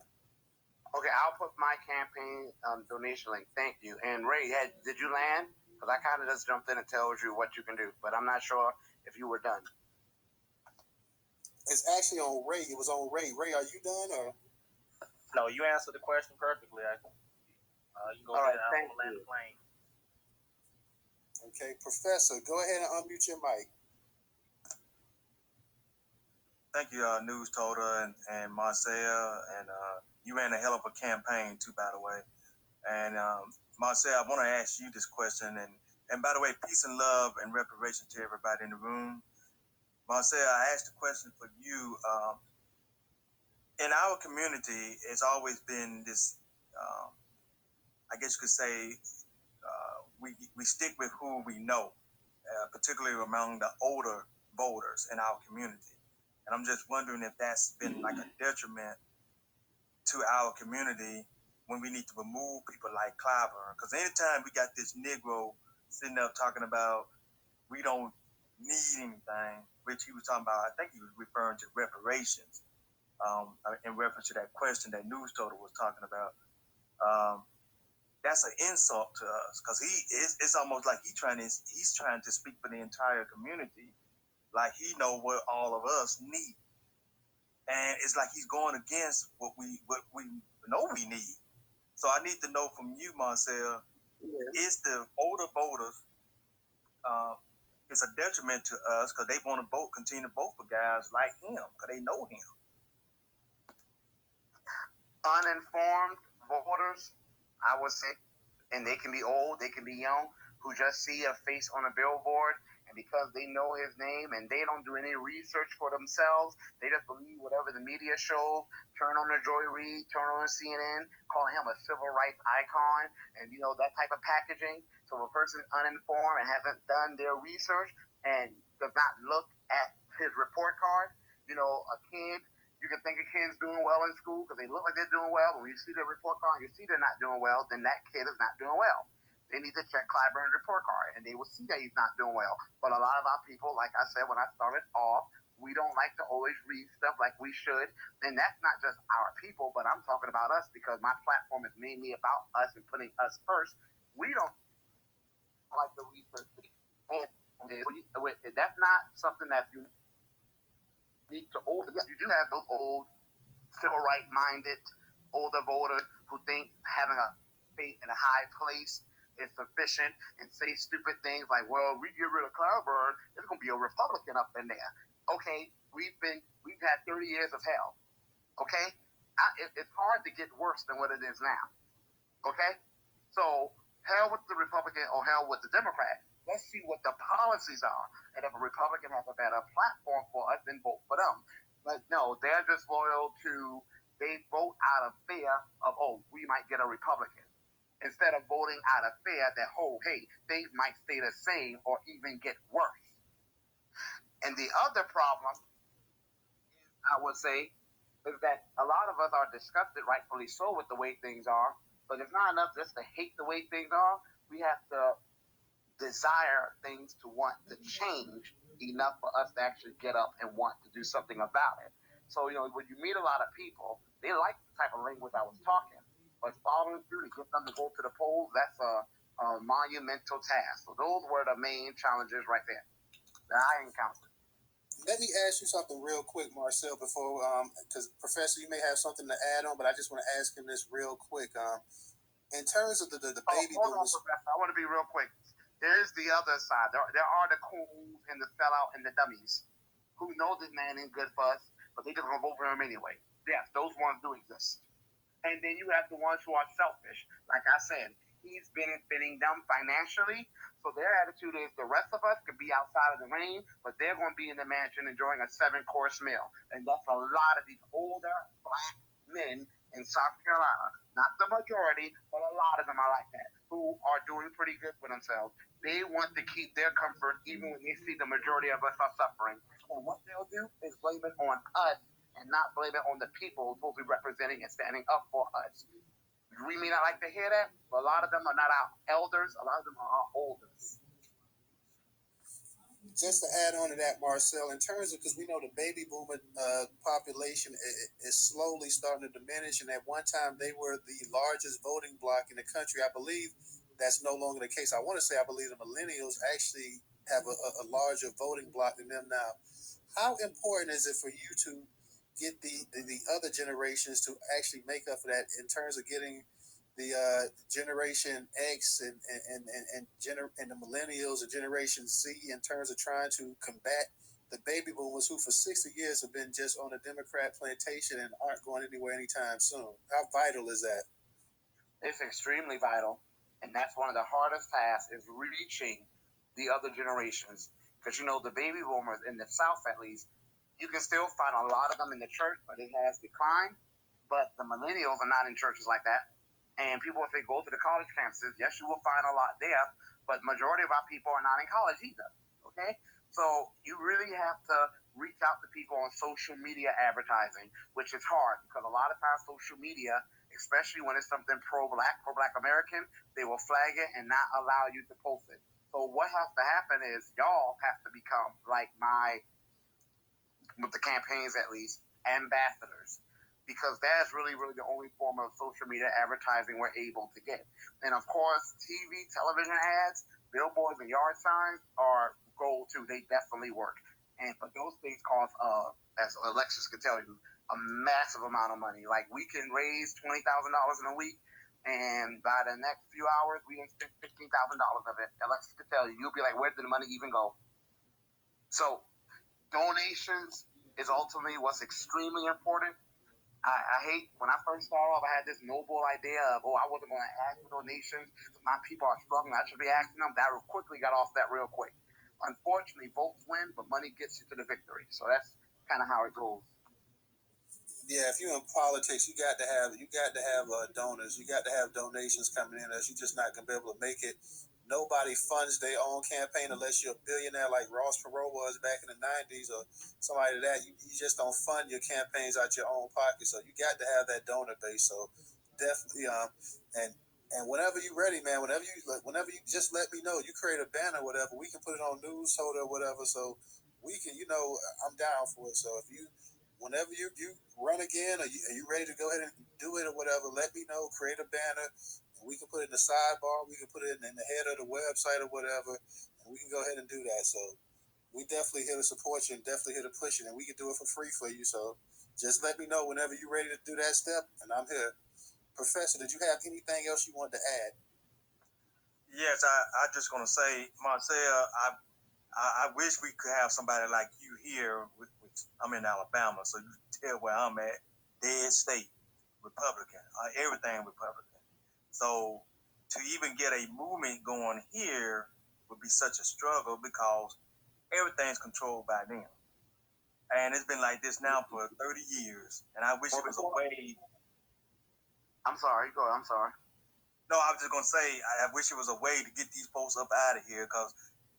Okay, I'll put my campaign donation link. Thank you. And Ray, did you land? Because I kind of just jumped in and told you what you can do, but I'm not sure if you were done. It's actually on Ray. It was on Ray. Ray, are you done or? No, you answered the question perfectly. You go ahead and I'm gonna land the plane. Okay, Professor, go ahead and unmute your mic. Thank you, Newstoter and Marcel, and you ran a hell of a campaign too, by the way. And Marcel, I want to ask you this question, and by the way, peace and love and reparation to everybody in the room. Marcel, I asked the question for you. In our community, it's always been this. I guess you could say we stick with who we know, particularly among the older voters in our community. And I'm just wondering if that's been like a detriment to our community when we need to remove people like Clyburn. Because anytime we got this Negro sitting up talking about we don't need anything, which he was talking about, I think he was referring to reparations in reference to that question that Newstoter was talking about. That's an insult to us because it's almost like he's trying to speak for the entire community, like he know what all of us need. And it's like he's going against what we know we need. So I need to know from you, Marcel, is the older voters it's a detriment to us because they want to continue to vote for guys like him because they know him. Uninformed voters, I would say, and they can be old, they can be young, who just see a face on a billboard, and because they know his name and they don't do any research for themselves, they just believe whatever the media show, turn on the Joy Reid, turn on CNN, calling him a civil rights icon, and that type of packaging. So if a person uninformed and hasn't done their research and does not look at his report card, a kid, you can think a kid's doing well in school because they look like they're doing well, but when you see their report card, you see they're not doing well, then that kid is not doing well. They need to check Clyburn's report card, and they will see that he's not doing well. But a lot of our people, like I said when I started off, we don't like to always read stuff like we should. And that's not just our people, but I'm talking about us because my platform is mainly about us and putting us first. We don't like the research. And That's not something that's unique to old. Yes, you do have those old, civil right minded, older voters who think having a faith in a high place is sufficient and say stupid things like, well, we get rid of Clyburn, there's going to be a Republican up in there. Okay, we've had 30 years of hell. Okay, it's hard to get worse than what it is now. Okay, so hell with the Republican or hell with the Democrat. Let's see what the policies are, and if a Republican has a better platform for us, then vote for them. But no, they're just loyal to. They vote out of fear of, oh, we might get a Republican, instead of voting out of fear that, oh, hey, things might stay the same or even get worse. And the other problem, I would say, is that a lot of us are disgusted, rightfully so, with the way things are. But it's not enough just to hate the way things are. We have to desire things to want to change enough for us to actually get up and want to do something about it. So, when you meet a lot of people, they like the type of language I was talking. But following through to get them to go to the polls, that's a monumental task. So those were the main challenges right there that I encountered. Let me ask you something real quick, Marcel, before, because Professor, you may have something to add on, but I just want to ask him this real quick. In terms of the baby boomers. Hold on, Professor. I want to be real quick. There's the other side. There are the coons and the sellout and the dummies who know this man ain't good for us, but they just gonna vote for him anyway. Yes, those ones do exist. And then you have the ones who are selfish. Like I said, he's benefiting them financially. So their attitude is the rest of us could be outside of the rain, but they're going to be in the mansion enjoying a 7-course meal. And that's a lot of these older black men in South Carolina. Not the majority, but a lot of them are like that, who are doing pretty good for themselves. They want to keep their comfort even when they see the majority of us are suffering. And what they'll do is blame it on us and not blame it on the people who will be representing and standing up for us. We may not like to hear that, but a lot of them are not our elders. A lot of them are our elders. Just to add on to that, Marcel, in terms of, because we know the baby boomer population is slowly starting to diminish, and at one time they were the largest voting bloc in the country. I believe that's no longer the case. I want to say I believe the millennials actually have a larger voting bloc than them now. How important is it for you to get the other generations to actually make up for that in terms of getting the Generation X and the millennials and Generation Z in terms of trying to combat the baby boomers who for 60 years have been just on a Democrat plantation and aren't going anywhere anytime soon? How vital is that? It's extremely vital, and that's one of the hardest tasks is reaching the other generations. Because the baby boomers in the South, at least, you can still find a lot of them in the church, but it has declined. But the millennials are not in churches like that. And people, if they go to the college campuses, yes, you will find a lot there, but majority of our people are not in college either. Okay? So you really have to reach out to people on social media advertising, which is hard because a lot of times social media, especially when it's something pro-black American, they will flag it and not allow you to post it. So what has to happen is y'all have to become like with the campaigns at least, ambassadors. Because that's really, really the only form of social media advertising we're able to get. And of course, TV, television ads, billboards, and yard signs are gold too. They definitely work. But those things cost, as Alexis could tell you, a massive amount of money. Like we can raise $20,000 in a week, and by the next few hours, we can spend $15,000 of it. Alexis could tell you, you'll be like, where did the money even go? So donations is ultimately what's extremely important. I hate when I first started off, I had this noble idea of, I wasn't going to ask for donations. My people are struggling. I should be asking them. That quickly got off that real quick. Unfortunately, votes win, but money gets you to the victory. So that's kind of how it goes. Yeah, if you're in politics, you got to have donors. You got to have donations coming in, else you're just not gonna be able to make it. Nobody funds their own campaign unless you're a billionaire like Ross Perot was back in the 90s or somebody like that. You just don't fund your campaigns out your own pocket. So you got to have that donor base. So definitely, and whenever you're ready, man, whenever you just let me know, you create a banner, whatever, we can put it on Newstoter or whatever. So we can, I'm down for it. So if you, whenever you run again, are you ready to go ahead and do it or whatever, let me know, create a banner. We can put it in the sidebar. We can put it in the head of the website or whatever, and we can go ahead and do that. So we definitely here to support you and definitely here to push it, and we can do it for free for you. So just let me know whenever you're ready to do that step, and I'm here. Professor, did you have anything else you wanted to add? Yes, I just gonna say, Marcel, I wish we could have somebody like you here. I'm in Alabama, so you tell where I'm at. Dead state, Republican, everything Republican. So to even get a movement going here would be such a struggle because everything's controlled by them. And it's been like this now for 30 years. And I wish it was a way. I'm sorry. Go ahead. I'm sorry. No, I was just going to say, I wish it was a way to get these folks up out of here because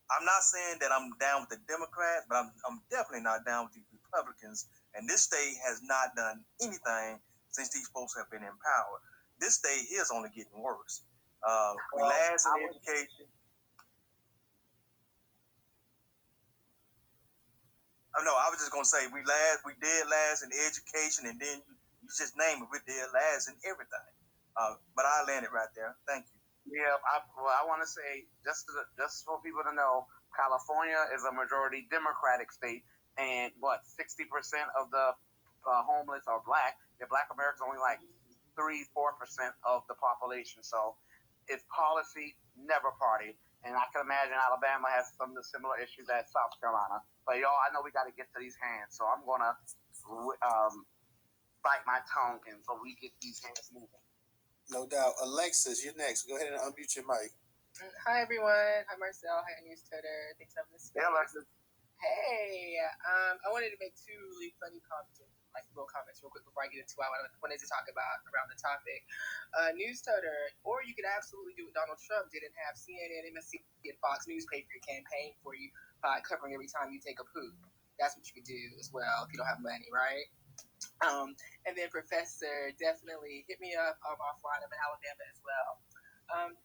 I'm not saying that I'm down with the Democrats, but I'm definitely not down with the Republicans. And this state has not done anything since these folks have been in power. This state here is only getting worse. We last in education. No, I was just gonna say we did last in education, and then you just name it, we did last in everything. But I landed right there. Thank you. Yeah, I want to say just for people to know, California is a majority Democratic state, and 60% of the homeless are black. The Black Americans only like 3-4% of the population. So it's policy, never party. And I can imagine Alabama has some of the similar issues as South Carolina. But y'all, I know we got to get to these hands, so I'm gonna bite my tongue and so we get these hands moving. No doubt. Alexis, you're next. Go ahead and unmute your mic. Hi, everyone. Hi, Marcel. Hi, Newstoter. Thanks for having this. Hey, Alexis. Hey, I wanted to make two really funny comments, like little comments real quick before I get into what I wanted to talk about around the topic. Newstoter, or you could absolutely do what Donald Trump did and have CNN, MSC, and Fox News pay for your campaign for you by covering every time you take a poop. That's what you could do as well if you don't have money, right? And then Professor, definitely hit me up offline. I'm in Alabama as well.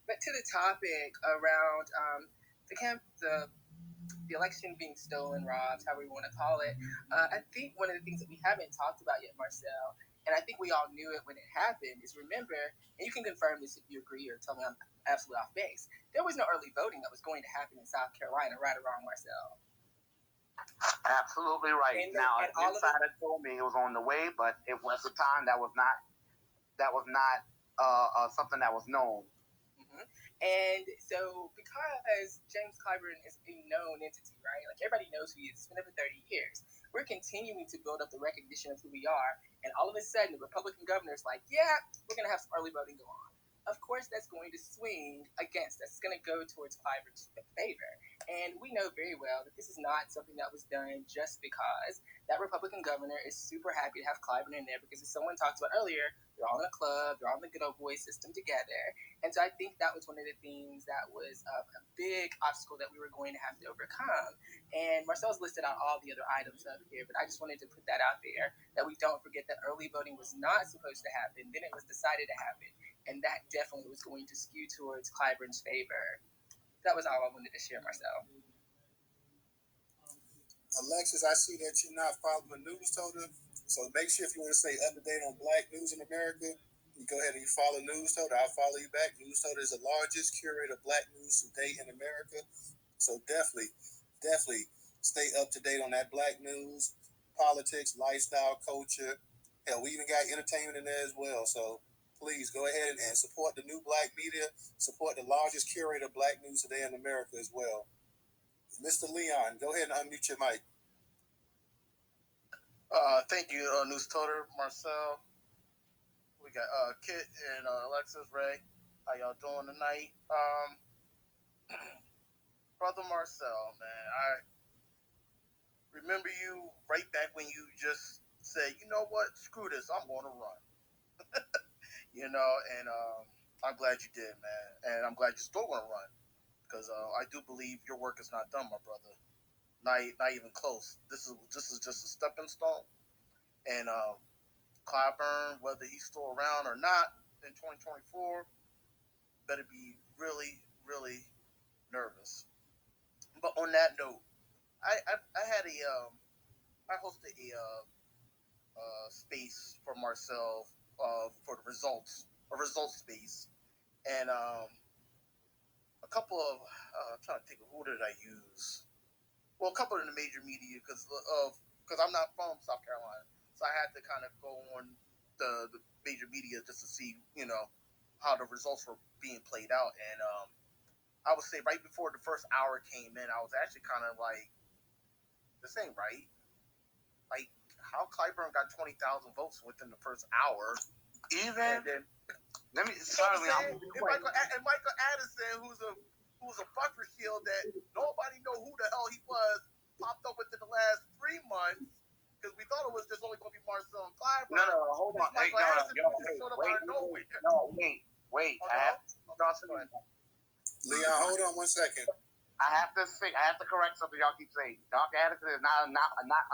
But to the topic around the election being stolen, robbed, however you want to call it, I think one of the things that we haven't talked about yet, Marcel, and I think we all knew it when it happened, is remember, and you can confirm this if you agree or tell me I'm absolutely off base, there was no early voting that was going to happen in South Carolina, right or wrong, Marcel? Absolutely right. And now, an insider told me it was on the way, but it was a time that was not something that was known. Mm-hmm. And so, because James Clyburn is a known entity, right? Like everybody knows who he is. It's been over 30 years. We're continuing to build up the recognition of who we are, and all of a sudden, the Republican governor is like, "Yeah, we're going to have some early voting go on." Of course, that's going to swing against us. It's going to go towards Clyburn's favor. And we know very well that this is not something that was done just because that Republican governor is super happy to have Clyburn in there because, as someone talked about earlier, they're all in a club, they're all in the good old boy system together. And so I think that was one of the things that was a big obstacle that we were going to have to overcome. And Marcel's listed out all the other items up here, but I just wanted to put that out there, that we don't forget that early voting was not supposed to happen. Then it was decided to happen. And that definitely was going to skew towards Clyburn's favor. That was all I wanted to share, Marcel. Alexis, I see that you're not following Newstoter, so make sure if you want to stay up to date on Black news in America, you go ahead and you follow Newstoter. I'll follow you back. Newstoter is the largest curator of Black news to date in America, so definitely stay up to date on that Black news, politics, lifestyle, culture. Hell, we even got entertainment in there as well, so please go ahead and support the new Black media, support the largest curator of Black news today in America as well. Mr. Leon, go ahead and unmute your mic. Thank you, Newstoter, Marcel. We got Kit and Alexis, Ray. How y'all doing tonight? Brother Marcel, man, I remember you right back when you just said, you know what, screw this, I'm going to run. And I'm glad you did, man, and I'm glad you're still going to run because I do believe your work is not done, my brother. Not even close. This is just a stepping stone, and Clyburn, whether he's still around or not in 2024, better be really, really nervous. But on that note, I hosted a space for Marcel for the results, a results space, and a couple of I'm trying to think of who did I use. Well, a couple of the major media because I'm not from South Carolina, so I had to kind of go on the major media just to see how the results were being played out. And I would say right before the first hour came in, I was actually kind of like, this ain't right. Like how Clyburn got 20,000 votes within the first hour, Even and then let me. Sorry, and Michael Addison, who's a buffer shield that nobody know who the hell he was, popped up within the last 3 months because we thought it was just only going to be Marcel and Clyburn. No, hold on. Hey, wait. I have Leon, hold on 1 second. I have to correct something y'all keep saying. Doc Addison is not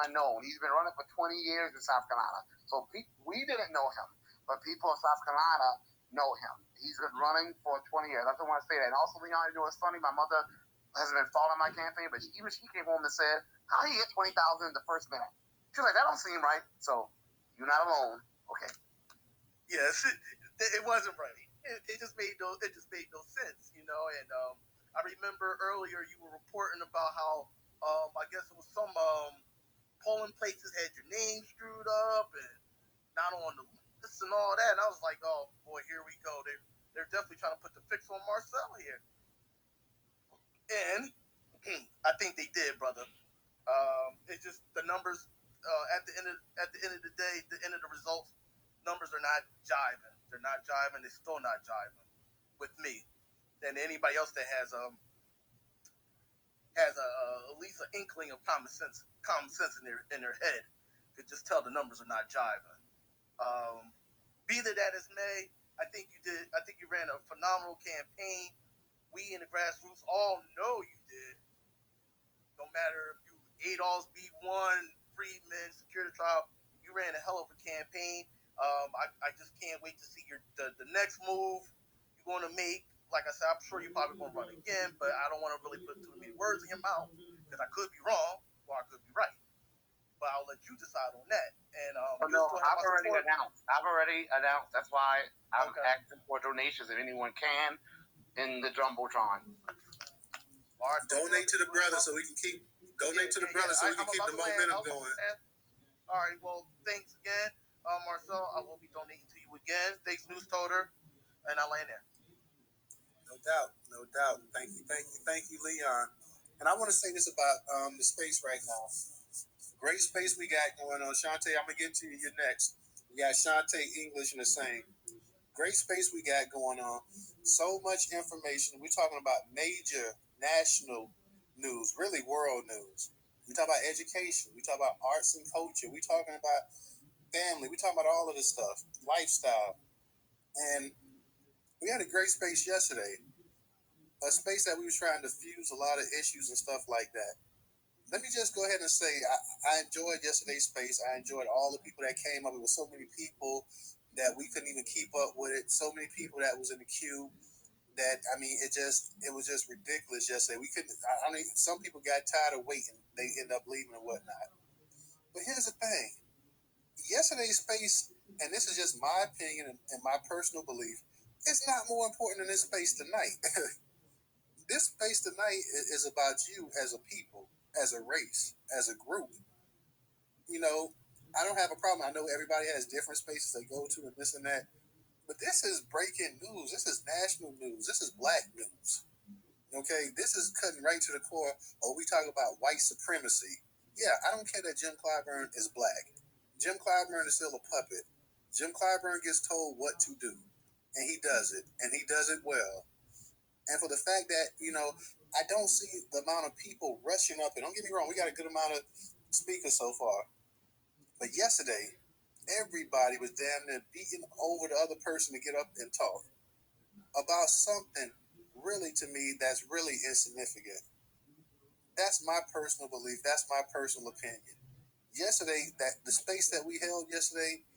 unknown. He's been running for 20 years in South Carolina. So we didn't know him, but people in South Carolina know him. He's been running for 20 years. I just want to say that. And also, Leon, you know, it's funny. My mother has been following my campaign, but even she came home and said, "How he get 20,000 in the first minute?" She was like, "That don't seem right." So you're not alone. Okay. Yes, it wasn't right. It just made no sense, you know. And I remember earlier you were reporting about how I guess it was some polling places had your name screwed up and not on the list and all that. And I was like, oh boy, here we go. They're definitely trying to put the fix on Marcel here. And I think they did, brother. It's just the numbers at the end of the day, the end of the results, numbers are not jiving. They're not jiving. They're still not jiving with me. And anybody else that has at least an inkling of common sense in their head could just tell the numbers are not jiving. Be that as may, I think you ran a phenomenal campaign. We in the grassroots all know you did. No matter if you Adolph's B1, Freedman, Security Trial, you ran a hell of a campaign. I just can't wait to see the next move you're going to make. Like I said, I'm sure you're probably going to run again, but I don't want to really put too many words in your mouth because I could be wrong or I could be right. But I'll let you decide on that. And I've already announced. That's why I'm asking for donations if anyone can in the Jumbotron. Donate to the brother so we can keep the momentum going. All right. Well, thanks again, Marcel. I will be donating to you again. Thanks, Newstoter, and I'll land there. No doubt. Thank you, Leon. And I want to say this about the space right now. Great space we got going on. Shantae, I'm going to get to you. You're next. We got Shantae English and the same. Great space we got going on. So much information. We're talking about major national news, really world news. We talk about education. We talk about arts and culture. We talking about family. We talking about all of this stuff, lifestyle. And we had a great space yesterday. A space that we was trying to fuse a lot of issues and stuff like that. Let me just go ahead and say I enjoyed yesterday's space. I enjoyed all the people that came up. It was so many people that we couldn't even keep up with it. So many people that was in the queue that it was just ridiculous yesterday. We couldn't. Some people got tired of waiting. They end up leaving and whatnot. But here's the thing: yesterday's space, and this is just my opinion and my personal belief, it's not more important than this space tonight. This space tonight is about you as a people, as a race, as a group. You know, I don't have a problem. I know everybody has different spaces they go to and this and that. But this is breaking news. This is national news. This is black news. Okay, this is cutting right to the core. Oh, we talk about white supremacy. Yeah, I don't care that Jim Clyburn is black. Jim Clyburn is still a puppet. Jim Clyburn gets told what to do, and he does it, and he does it well. And for the fact that, I don't see the amount of people rushing up, and don't get me wrong, we got a good amount of speakers so far. But yesterday, everybody was damn near beating over the other person to get up and talk about something really, to me, that's really insignificant. That's my personal belief. That's my personal opinion. Yesterday, that the space that we held yesterday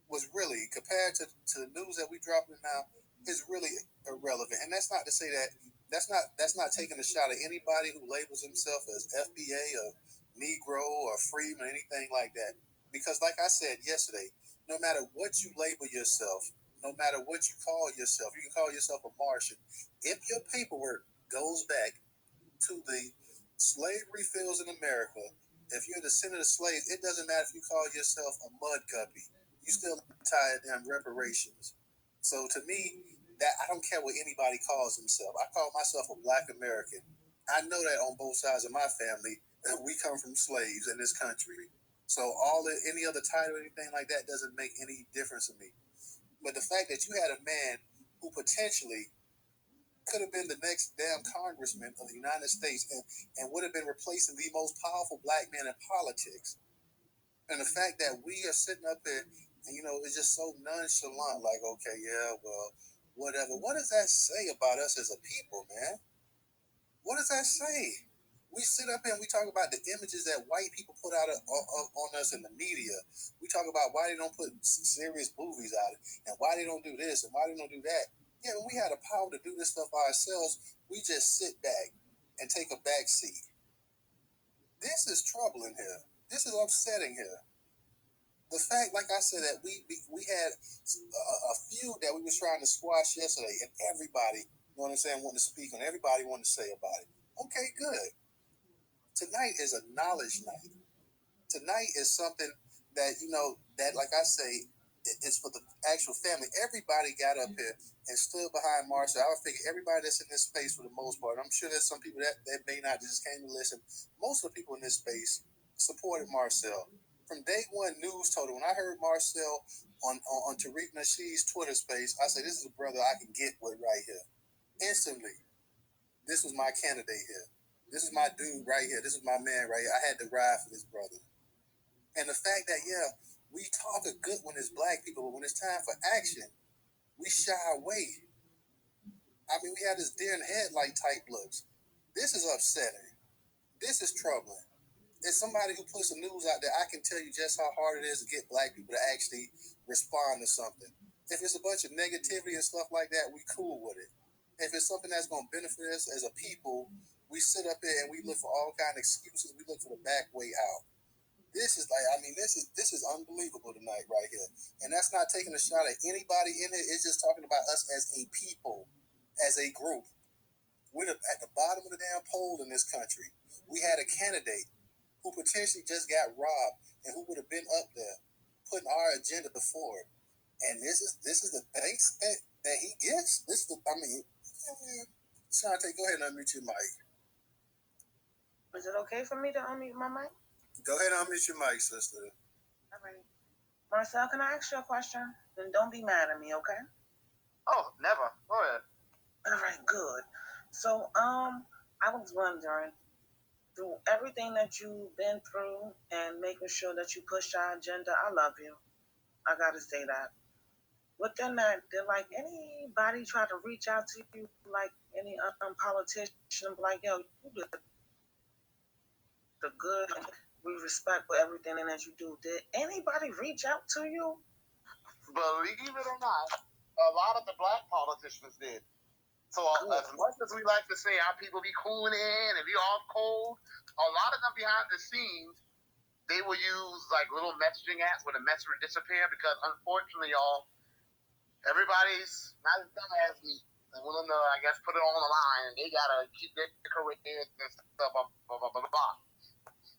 was really, compared to the news that we dropping now, is really irrelevant. And that's not to say that's not taking a shot at anybody who labels himself as FBA or Negro or Freedom or anything like that. Because like I said yesterday, no matter what you label yourself, no matter what you call yourself, you can call yourself a Martian. If your paperwork goes back to the slavery fields in America, if you're a descendant of slaves, it doesn't matter if you call yourself a mud guppy. You still tie them reparations. So to me, that I don't care what anybody calls himself. I call myself a Black American. I know that on both sides of my family, we come from slaves in this country. So any other title or anything like that doesn't make any difference to me. But the fact that you had a man who potentially could have been the next damn congressman of the United States and would have been replacing the most powerful black man in politics. And the fact that we are sitting up there and, it's just so nonchalant, like, okay, yeah, well, whatever. What does that say about us as a people, man? What does that say? We sit up here and we talk about the images that white people put out on us in the media. We talk about why they don't put serious movies out and why they don't do this and why they don't do that. Yeah, when we had the power to do this stuff ourselves, we just sit back and take a back seat. This is troubling here. This is upsetting here. The fact, like I said, that we had a feud that we was trying to squash yesterday, and everybody, you know what I'm saying, wanted to speak on. Everybody wanted to say about it. Okay, good. Tonight is a knowledge night. Tonight is something that, that, like I say, it's for the actual family. Everybody got up here and stood behind Marcel. I would figure everybody that's in this space for the most part, I'm sure there's some people that may not just came to listen. Most of the people in this space supported Marcel. From day one, Newstoter, when I heard Marcel on Tariq Nasheed's Twitter space, I said, this is a brother I can get with right here. Instantly, this was my candidate here. This is my dude right here. This is my man right here. I had to ride for this brother. And the fact that, we talk a good one as black people, but when it's time for action, we shy away. I mean, we had this deer in the headlight type looks. This is upsetting. This is troubling. As somebody who puts the news out there, I can tell you just how hard it is to get black people to actually respond to something. If it's a bunch of negativity and stuff like that, we cool with it. If it's something that's going to benefit us as a people, we sit up there and we look for all kind of excuses. We look for the back way out. This is this is unbelievable tonight right here. And that's not taking a shot at anybody in it. It's just talking about us as a people, as a group. We're at the bottom of the damn poll in this country. We had a candidate who potentially just got robbed and who would have been up there putting our agenda forward. And this is the thanks that he gets. Shante, go ahead and unmute your mic. Is it okay for me to unmute my mic? Go ahead and unmute your mic, sister. All right. Marcel, can I ask you a question? Then don't be mad at me, okay? Oh, never. Go ahead. All right, good. So, I was wondering, through everything that you've been through and making sure that you push our agenda, I love you. I gotta say that. Within that, did anybody try to reach out to you, like any politician, like, yo, you did the good, we respect for everything that you do. Did anybody reach out to you? Believe it or not, a lot of the black politicians did. So as much as we like to say our people be cooling in and be all cold, a lot of them behind the scenes, they will use little messaging apps where the message would disappear because unfortunately, y'all, everybody's not as dumb as me. They want to, I guess, put it on the line and they gotta keep their careers and stuff, blah, blah, blah, blah.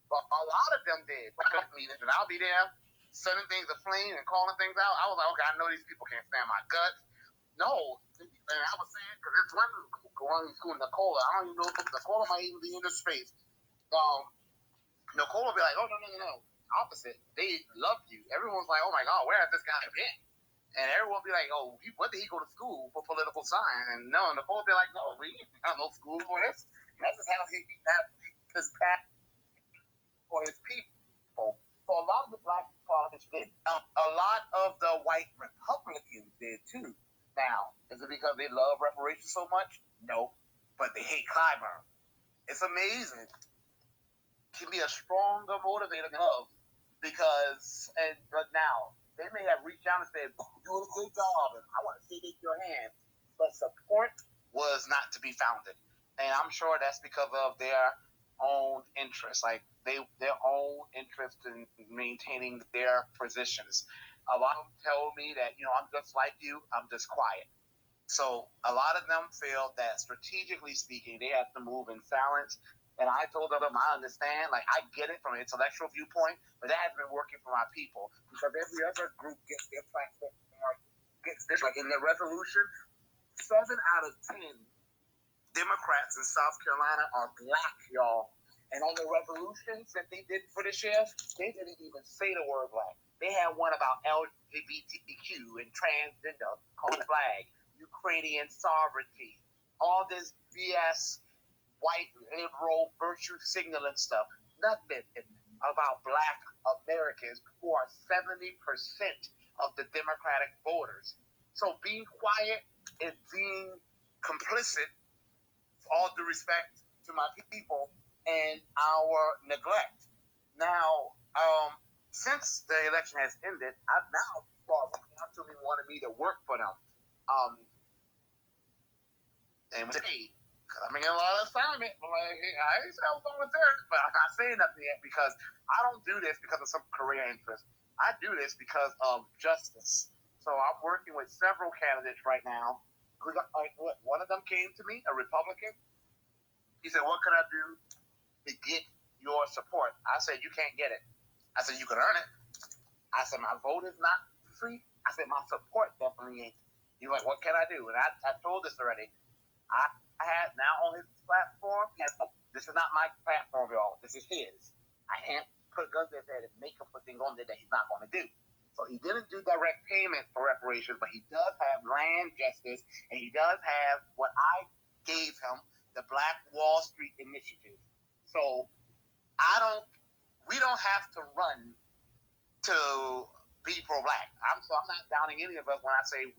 But a lot of them did. And I'll be there setting things aflame and calling things out. I was like, okay, I know these people can't stand my guts. No. And I was saying, because it's one going to school, Nicola. I don't even know if Nicola might even be in this space. Nicola will be like, oh, no. Opposite. They love you. Everyone's like, oh my God, where has this guy been? And everyone will be like, oh, when did he go to school for political science? And no, Nicole will be like, no, we ain't got no school for this. That's just how he has his path for his people. So a lot of the black politicians did. A lot of the white Republicans did too. Now, is it because they love reparations so much? No, but they hate Clyburn. It's amazing. Can be a stronger motivator than love but now they may have reached out and said, "You're doing a good job, and I want to see it in your hands." But support was not to be founded, and I'm sure that's because of their own interests, their own interest in maintaining their positions. A lot of them tell me that, I'm just like you, I'm just quiet. So a lot of them feel that strategically speaking, they have to move in silence. And I told them, I understand, like I get it from an intellectual viewpoint, but that has been working for my people because every other group gets their platform, gets this. Like in the resolution, 7 out of 10 Democrats in South Carolina are black, y'all. And on the resolutions that they did for this year, they didn't even say the word black. They had one about LGBTQ and transgender called flag, Ukrainian sovereignty, all this BS, white liberal virtue signaling stuff. Nothing about black Americans who are 70% of the Democratic voters. So being quiet is being complicit, all due respect to my people, and our neglect. Now, since the election has ended, I've now actually wanted me to work for them. And paid. I'm getting a lot of assignment. Like, I ain't saying I was volunteer, but I'm not saying nothing yet because I don't do this because of some career interest. I do this because of justice. So I'm working with several candidates right now. One of them came to me, a Republican. He said, "What can I do to get your support?" I said, "You can't get it." I said, "You can earn it." I said, "My vote is not free." I said, "My support definitely ain't." He's like, "What can I do?" And I told this already. I had now on his platform. This is not my platform, y'all. This is his. I can't put guns in there and make him put things on there that he's not going to do. So he didn't do direct payment for reparations, but he does have land justice, and he does have what I gave him, the Black Wall Street Initiative. So we don't have to run to be pro-black. I'm not downing any of us when I say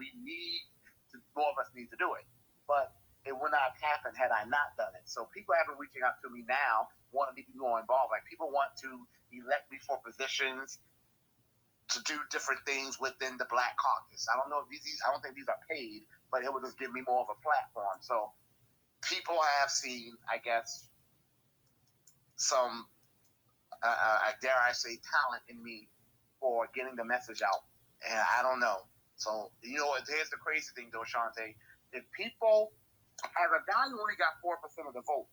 more of us need to do it. But it would not have happened had I not done it. So people have been reaching out to me now, wanting to be more involved. Like people want to elect me for positions to do different things within the Black Caucus. I don't know if I don't think these are paid, but it would just give me more of a platform. So people have seen, I guess, some, dare I say, talent in me for getting the message out. And I don't know. So, here's the crazy thing, though, Shante. If people, as a guy who only got 4% of the vote,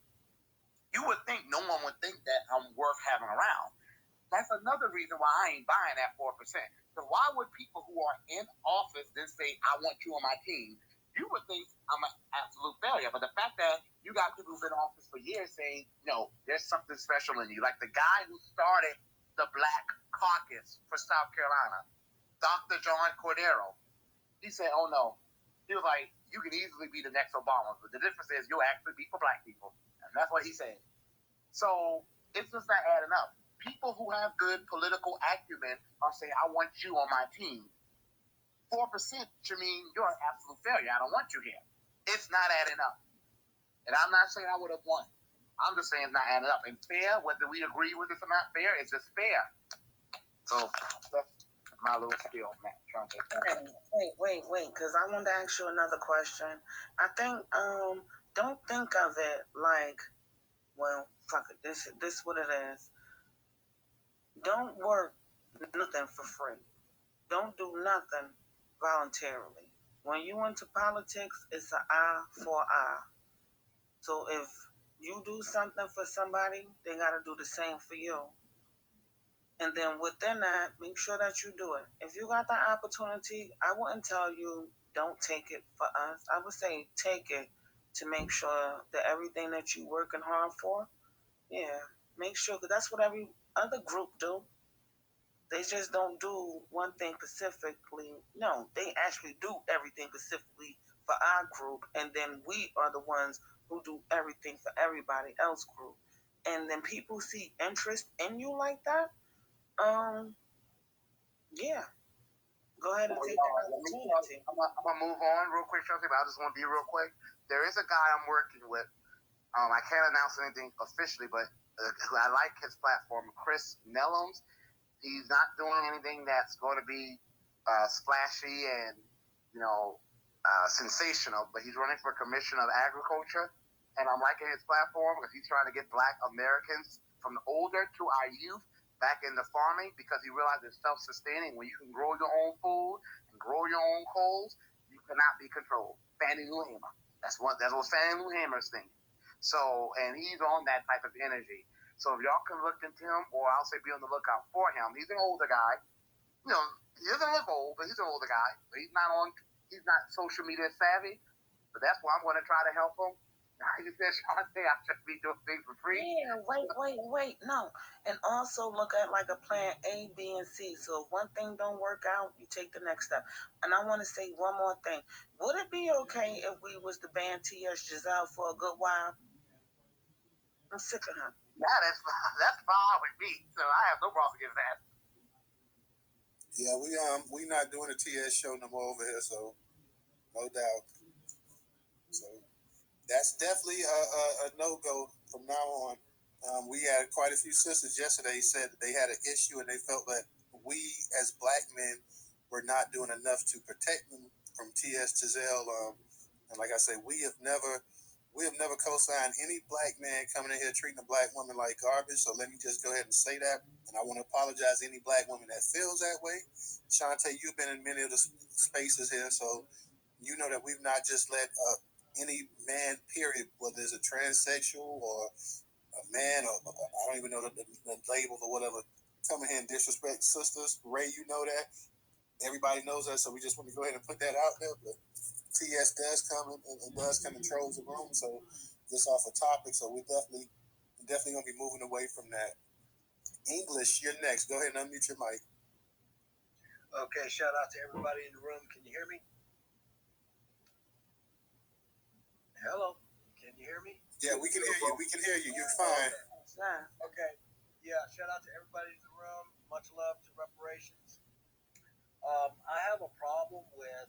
you would think no one would think that I'm worth having around. That's another reason why I ain't buying that 4%. So why would people who are in office then say, "I want you on my team"? You would think I'm an absolute failure. But the fact that you got people who've been in office for years saying, "No, there's something special in you." Like the guy who started the Black Caucus for South Carolina, Dr. John Cordero. He said, "Oh no." He was like, "You can easily be the next Obama, but the difference is you'll actually be for black people." And that's what he said. So it's just not adding up. People who have good political acumen are saying, "I want you on my team." 4% should mean you're an absolute failure. I don't want you here. It's not adding up. And I'm not saying I would have won. I'm just saying it's not adding up. And fair, whether we agree with it or not fair, it's just fair. So that's my little spiel, Matt. Wait, because I want to ask you another question. I think, don't think of it like, well, fuck it, this is what it is. Don't work nothing for free. Don't do nothing voluntarily. When you into politics, it's an eye for an eye. So if you do something for somebody, they got to do the same for you. And then within that, make sure that you do it. If you got the opportunity, I wouldn't tell you don't take it for us. I would say take it to make sure that everything that you working hard for, make sure, because that's what every other group do. They just don't do one thing specifically. No, they actually do everything specifically for our group, and then we are the ones who do everything for everybody else group. And then people see interest in you like that. Yeah. Go ahead and take that opportunity. I'm gonna move on real quick, Chelsea, but I just want to be real quick. There is a guy I'm working with. I can't announce anything officially, but I like his platform, Chris Nellums. He's not doing anything that's going to be splashy and sensational, but he's running for Commission of Agriculture, and I'm liking his platform because he's trying to get Black Americans from older to our youth back into farming because he realized it's self-sustaining. When you can grow your own food and grow your own coals, you cannot be controlled. Fannie Lou Hamer. That's what Fannie Lou Hamer's thinking. So, and he's on that type of energy. So if y'all can look into him, or I'll say be on the lookout for him. He's an older guy. You know, he doesn't look old, but he's an older guy. He's not social media savvy. But that's why I'm going to try to help him. Like you said, Shante, I should be doing things for free. Yeah, wait, no. And also look at like a plan A, B, and C. So if one thing don't work out, you take the next step. And I want to say one more thing. Would it be okay if we was to ban T.S. Giselle for a good while? I'm sick of her. Yeah, that's fine with me. So I have no problem with that. Yeah, we not doing a TS show no more over here, so no doubt. So that's definitely a no-go from now on. We had quite a few sisters yesterday said that they had an issue and they felt that we as black men were not doing enough to protect them from T.S. Giselle. And like I say, we have never co-signed any black man coming in here treating a black woman like garbage. So let me just go ahead and say that. And I want to apologize to any black woman that feels that way. Shante, you've been in many of the spaces here, so you know that we've not just let any man, period, whether it's a transsexual or a man or I don't even know the label or whatever, come in here and disrespect sisters. Ray, you know that. Everybody knows that, so we just want to go ahead and put that out there. But TS does come and does come and trolls the room, so just off a topic. So we're definitely going to be moving away from that. English, you're next. Go ahead and unmute your mic. Okay, shout out to everybody in the room. Can you hear me? Hello, can you hear me? Yeah, we can hear you. We can hear you. You're fine. Okay. Yeah, shout out to everybody in the room. Much love to reparations. I have a problem with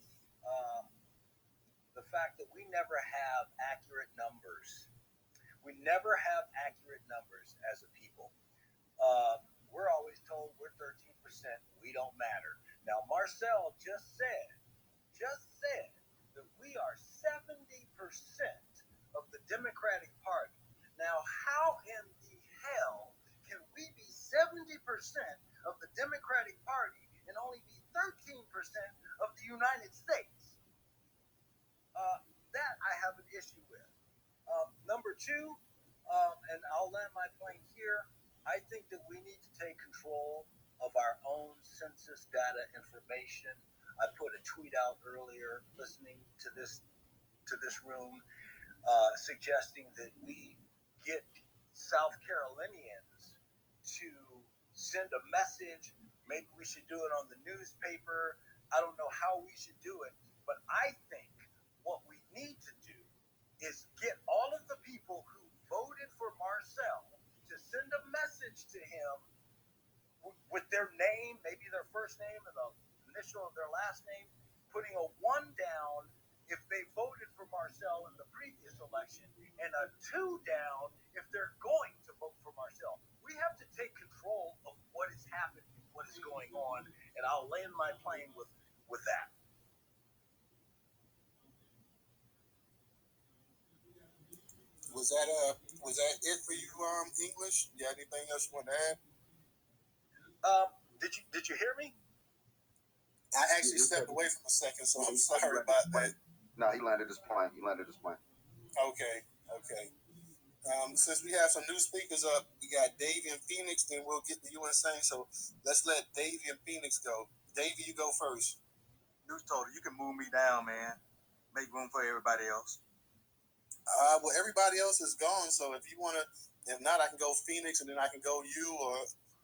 the fact that we never have accurate numbers. We never have accurate numbers as a people. We're always told we're 13%. We don't matter. Now, Marcel just said that we are 70% of the Democratic Party. Now, how in the hell can we be 70% of the Democratic Party and only be 13% of the United States? That I have an issue with. Number two, and I'll land my plane here, I think that we need to take control of our own census data information. I put a tweet out earlier listening to this room suggesting that we get South Carolinians to send a message. Maybe we should do it on the newspaper. I don't know how we should do it, but I think what we need to do is get all of the people who voted for Marcel to send a message to him with their name, maybe their first name and the initial of their last name, putting a 1 down if they voted for Marcel in the previous election and a 2 down if they're going to vote for Marcel. We have to take control of what is happening, what is going on, and I'll land my plane with that. Was that it for you, English? You got anything else you want to add? Did you hear me? I actually stepped away from a second, so I'm sorry about that. No, he landed his plane. Okay. Since we have some new speakers up, we got Davey and Phoenix, then we'll get to you insane. So let's let Davey and Phoenix go. Davey, you go first. Newstoter, you can move me down, man. Make room for everybody else. Well, everybody else is gone, so if you want to, if not, I can go Phoenix, and then I can go you or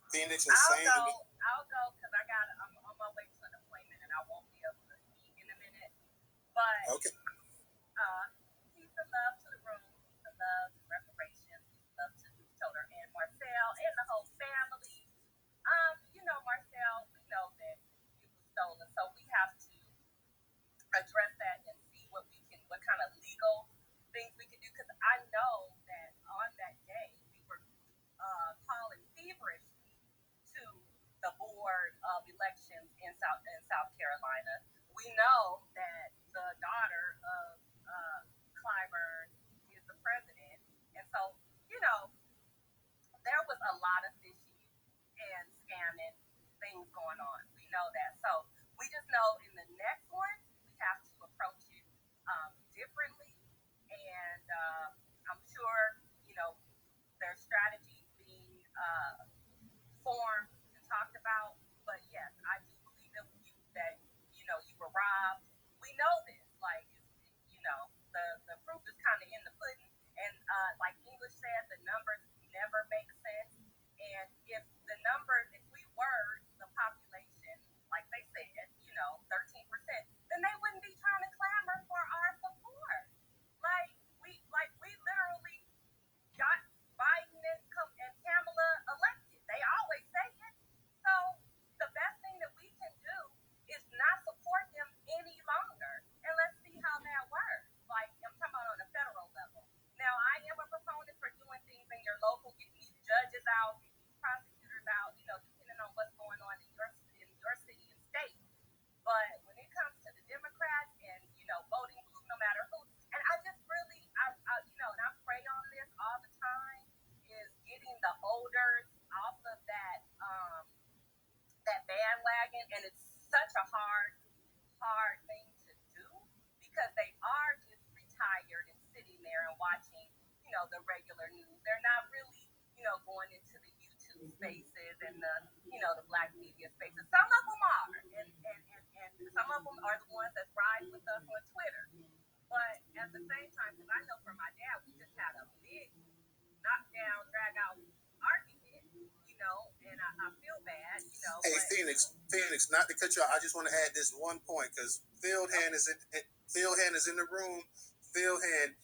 Phoenix and Sane. I'll go because I'm on my way to an appointment and I won't be able to speak in a minute. But okay. Peace and love to the room, peace and love to reparations, peace and love to Newstoter and Marcel and the whole family. Marcel, we know that it was stolen, so we have to address that and see what kind of legal things we can do. Because I know that on that day we were calling feverishly to the board of elections in South Carolina. We know that the daughter of Clyburn is the president, and so there was a lot of issues, and things going on. We know that. So we just know in the next one, we have to approach it differently. And I'm sure, there's strategies being formed and talked about. But yes, I do believe that you were robbed. We know this. Like, the proof is kind of in the pudding. And like English said, the numbers never make sense. And if we were the population, like they said, 13%, then they wouldn't be trying to clamor for our support. Like we literally got Biden and Kamala elected. They always say it. So the best thing that we can do is not support them any longer. And let's see how that works. Like, I'm talking about on a federal level. Now, I am a proponent for doing things in your local, getting these judges out, getting these prosecutors out, depending on what's going on in your city and state. But when it comes to the Democrats and, voting blue no matter who, and I just really, and I pray on this all the time, is getting the elders off of that bandwagon. And it's such a hard thing to do because they are just retired and sitting there and watching, the regular news. They're not really, going into the YouTube spaces and the black media spaces. Some of them are, and some of them are the ones that ride with us on Twitter. But at the same time, because I know for my dad, we just had a big knockdown, drag out argument, and I feel bad, Hey, but Phoenix, not to cut you off, I just want to add this one point because Field Hand is in the room. Field Hand,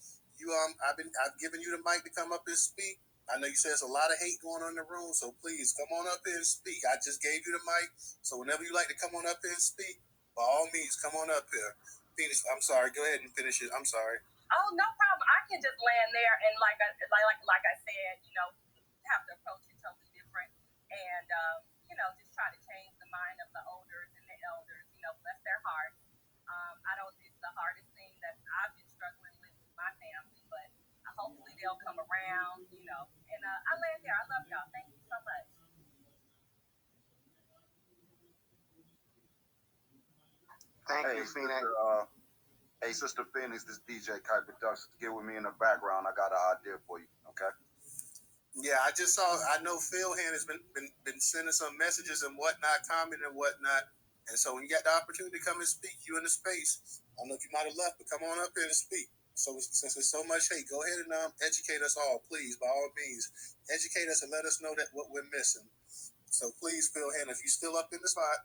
I've given you the mic to come up and speak. I know you said there's a lot of hate going on in the room, so please come on up here and speak. I just gave you the mic, so whenever you like to come on up here and speak, by all means, come on up here. Phoenix, I'm sorry. Go ahead and finish it. I'm sorry. Oh, no problem. I can just land there and like I said, have to approach it totally different, and just try to change the mind of the elders and the elders. Bless their hearts. I don't. It's the hardest thing that I've been struggling with my family, but hopefully they'll come around. And I land there. I love y'all. Thank you so much. Thank you, Phoenix. Hey, Sister Phoenix, this DJ Kai Productions. Get with me in the background. I got an idea for you, okay? Yeah, I know Phil Hand has been sending some messages and whatnot, commenting and whatnot. And so when you got the opportunity to come and speak, you in the space. I don't know if you might have left, but come on up here and speak. So since there's so much hate, go ahead and educate us all, please, by all means. Educate us and let us know that what we're missing. So please, Phil Hand, if you're still up in the spot,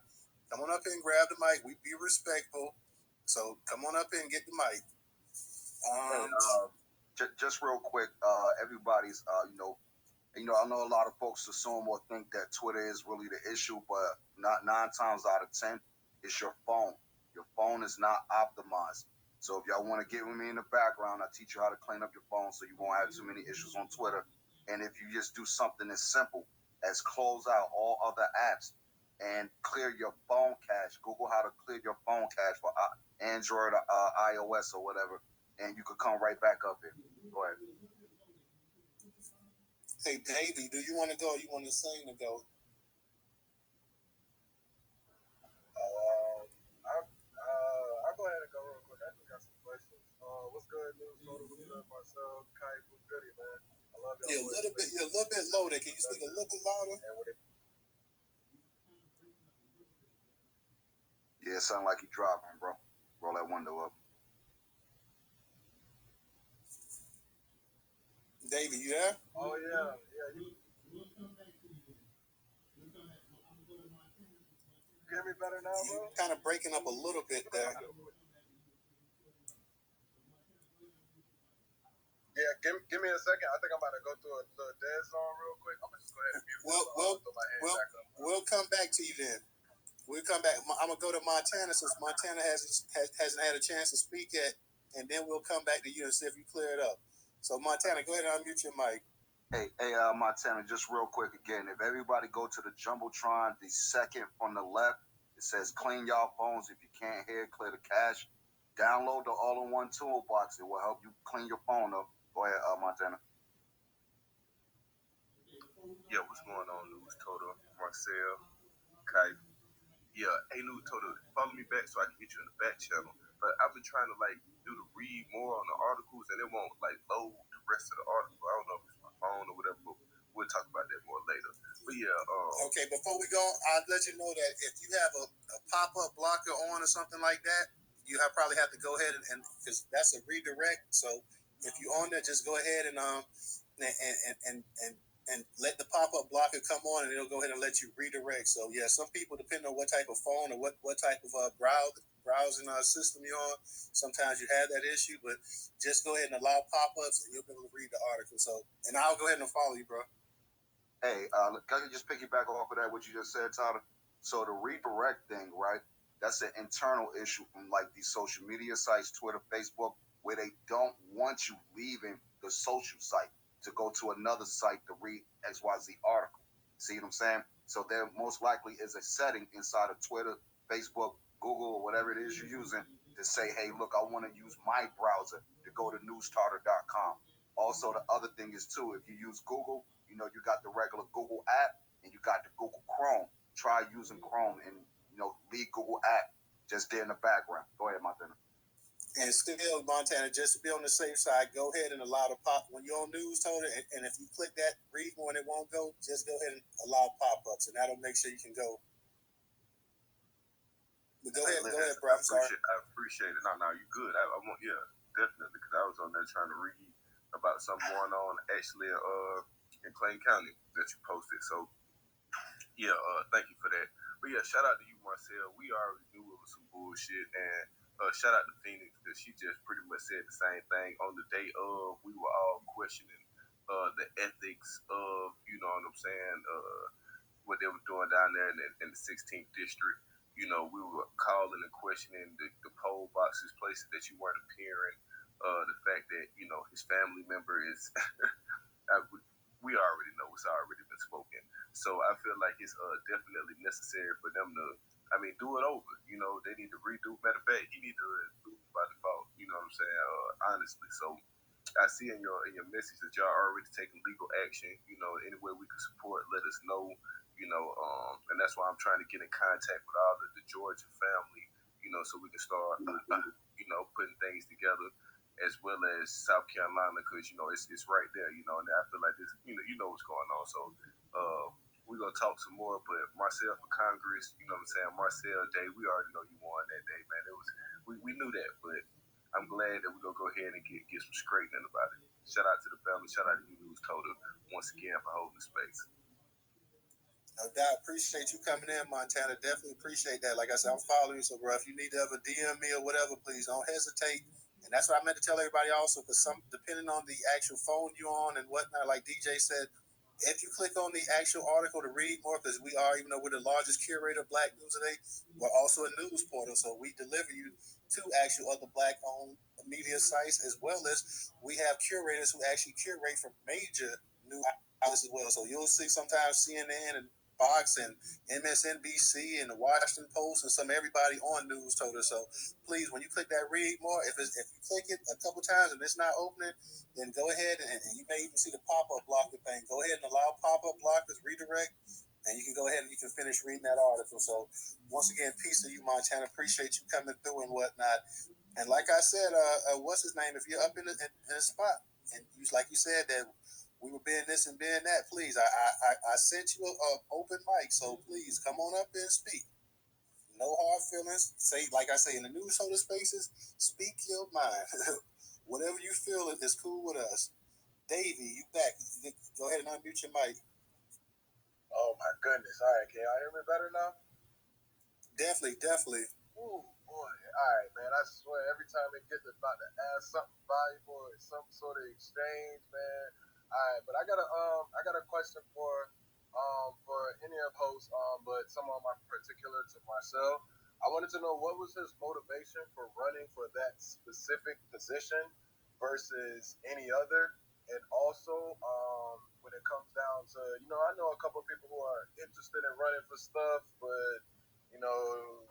come on up here and grab the mic. We be respectful. So come on up here and get the mic. Just real quick, everybody's, I know a lot of folks assume or think that Twitter is really the issue, but not 9 times out of 10, it's your phone. Your phone is not optimized. So if y'all want to get with me in the background, I teach you how to clean up your phone so you won't have too many issues on Twitter. And if you just do something as simple as close out all other apps and clear your phone cache, Google how to clear your phone cache for Android or iOS or whatever, and you could come right back up here. Go ahead. Hey, Davey, do you want to go or you want to sing to go? I'll go ahead and go real quick. I just got some questions. What's good, Newstoter? What's good, Marcel? Kai, what's goody, man? I love y'all. You're a little bit low there. Can you speak a little bit louder? Yeah, it sounds like you driving, bro. Roll that window up. Davey, you there? Oh, yeah. You hear me better now, bro? You're kind of breaking up a little bit there. Yeah, give me a second. I think I'm about to go through a little dead zone real quick. I'm going to just go ahead and mute We'll come back to you then. We'll come back. I'm going to go to Montana since Montana hasn't had a chance to speak yet, and then we'll come back to you and see if you clear it up. So, Montana, go ahead and unmute your mic. Hey, Montana, just real quick again. If everybody go to the Jumbotron, the second from the left, it says clean y'all phones. If you can't hear, clear the cache. Download the all-in-one toolbox. It will help you clean your phone up. Go ahead, Montana. Yeah, what's going on, Newstoter, Marcel, Okay. Yeah, hey Newstoter, follow me back so I can get you in the back channel. But I've been trying to do the read more on the articles and it won't load the rest of the article. I don't know if it's my phone or whatever, but we'll talk about that more later. But yeah, okay, before we go, I'll let you know that if you have a pop-up blocker on or something like that, you probably have to go ahead and because that's a redirect. So if you're on there, just go ahead and let the pop-up blocker come on, and it'll go ahead and let you redirect. So yeah, some people, depending on what type of phone or what type of browsing system you're on, sometimes you have that issue. But just go ahead and allow pop-ups, and you'll be able to read the article. So, and I'll go ahead and follow you, bro. Hey, can I just piggyback off of that, what you just said, Tyler? So the redirect thing, right? That's an internal issue from these social media sites, Twitter, Facebook, where they don't want you leaving the social site to go to another site to read XYZ article. See what I'm saying? So there most likely is a setting inside of Twitter, Facebook, Google, or whatever it is you're using to say, hey, look, I want to use my browser to go to newstarter.com. Also, the other thing is, too, if you use Google, you got the regular Google app and you got the Google Chrome. Try using Chrome and, leave Google app just there in the background. Go ahead, Montana. And still, Montana, just to be on the safe side, go ahead and allow the pop when you're on Newstoter, and if you click that read more and it won't go, just go ahead and allow pop-ups, and that'll make sure you can go. But go ahead, bro. I'm sorry. I appreciate it. No, you good. I want, yeah, definitely, because I was on there trying to read about something going on actually in Clay County that you posted. So, yeah, thank you for that. But yeah, shout out to you, Marcel. We already knew it was some bullshit, and shout out to Phoenix because she just pretty much said the same thing on the day of. We were all questioning the ethics of, you know what I'm saying, what they were doing down there in the 16th district. We were calling and questioning the poll boxes, places that you weren't appearing. The fact that his family member is, we already know it's already been spoken. So I feel like it's definitely necessary for them to, do it over. They need to redo. Matter of fact, he need to do it by default. You know what I'm saying? Honestly, so I see in your message that y'all already taking legal action. Any way we can support, let us know. And that's why I'm trying to get in contact with all the Georgia family. So we can start, putting things together, as well as South Carolina, because it's right there. And I feel like this. You know what's going on. So we're gonna talk some more. But Marcel for Congress, you know what I'm saying? Marcel Day, we already know you won that day, man. It was we knew that, but I'm glad that we're gonna go ahead and get some straightening about it. Shout out to the family. Shout out to you, Newstoter, once again for holding the space. No doubt. Appreciate you coming in, Montana. Definitely appreciate that. Like I said, I'm following you. So, bro, if you need to ever DM me or whatever, please don't hesitate. And that's what I meant to tell everybody also, because depending on the actual phone you're on and whatnot, like DJ said, if you click on the actual article to read more, because we are, even though we're the largest curator of Black news today, we're also a news portal. So we deliver you to actual other Black-owned media sites, as well as we have curators who actually curate from major news outlets as well. So you'll see sometimes CNN and Fox and MSNBC and the Washington Post and everybody on Newstoter. So please, when you click that read more, if you click it a couple times and it's not opening, then go ahead and you may even see the pop-up blocker thing. Go ahead and allow pop-up blockers redirect, and you can go ahead and you can finish reading that article. So once again, peace to you, Montana. Appreciate you coming through and whatnot. And like I said, what's his name? If you're up in a spot and like you said that we were being this and being that, please, I sent you an open mic, so please come on up and speak. No hard feelings. Say, like I say, in the Newstoter spaces, speak your mind. Whatever you feel is cool with us. Davey, you back. Go ahead and unmute your mic. Oh my goodness. All right, can y'all hear me better now? Definitely. Ooh, boy. All right, man. I swear, every time they get about to ask something valuable or some sort of exchange, man. All right, but I got a question for any of hosts, but someone my particular to Marcel. I wanted to know what was his motivation for running for that specific position versus any other, and also when it comes down to, I know a couple of people who are interested in running for stuff, but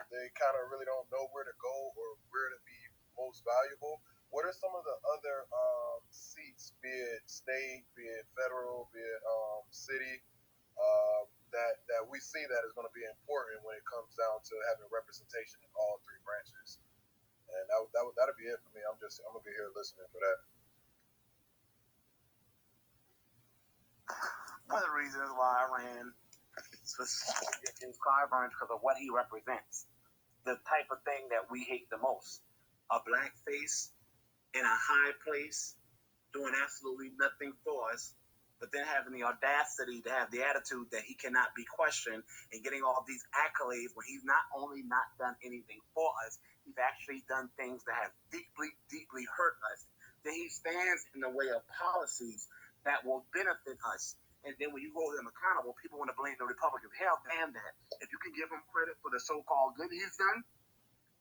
they kind of really don't know where to go or where to be most valuable. What are some of the other seats, be it state, be it federal, be it city, that we see that is going to be important when it comes down to having representation in all three branches. And that'll be it for me. I'm gonna be here listening for that. One of the reasons why I ran specifically in Clyburn because of what he represents. The type of thing that we hate the most. A black face in a high place doing absolutely nothing for us, but then having the audacity to have the attitude that he cannot be questioned and getting all these accolades when he's not only not done anything for us, he's actually done things that have deeply, deeply hurt us. Then he stands in the way of policies that will benefit us. And then when you hold him accountable, people want to blame the Republicans. Hell, damn that. If you can give him credit for the so-called good he's done,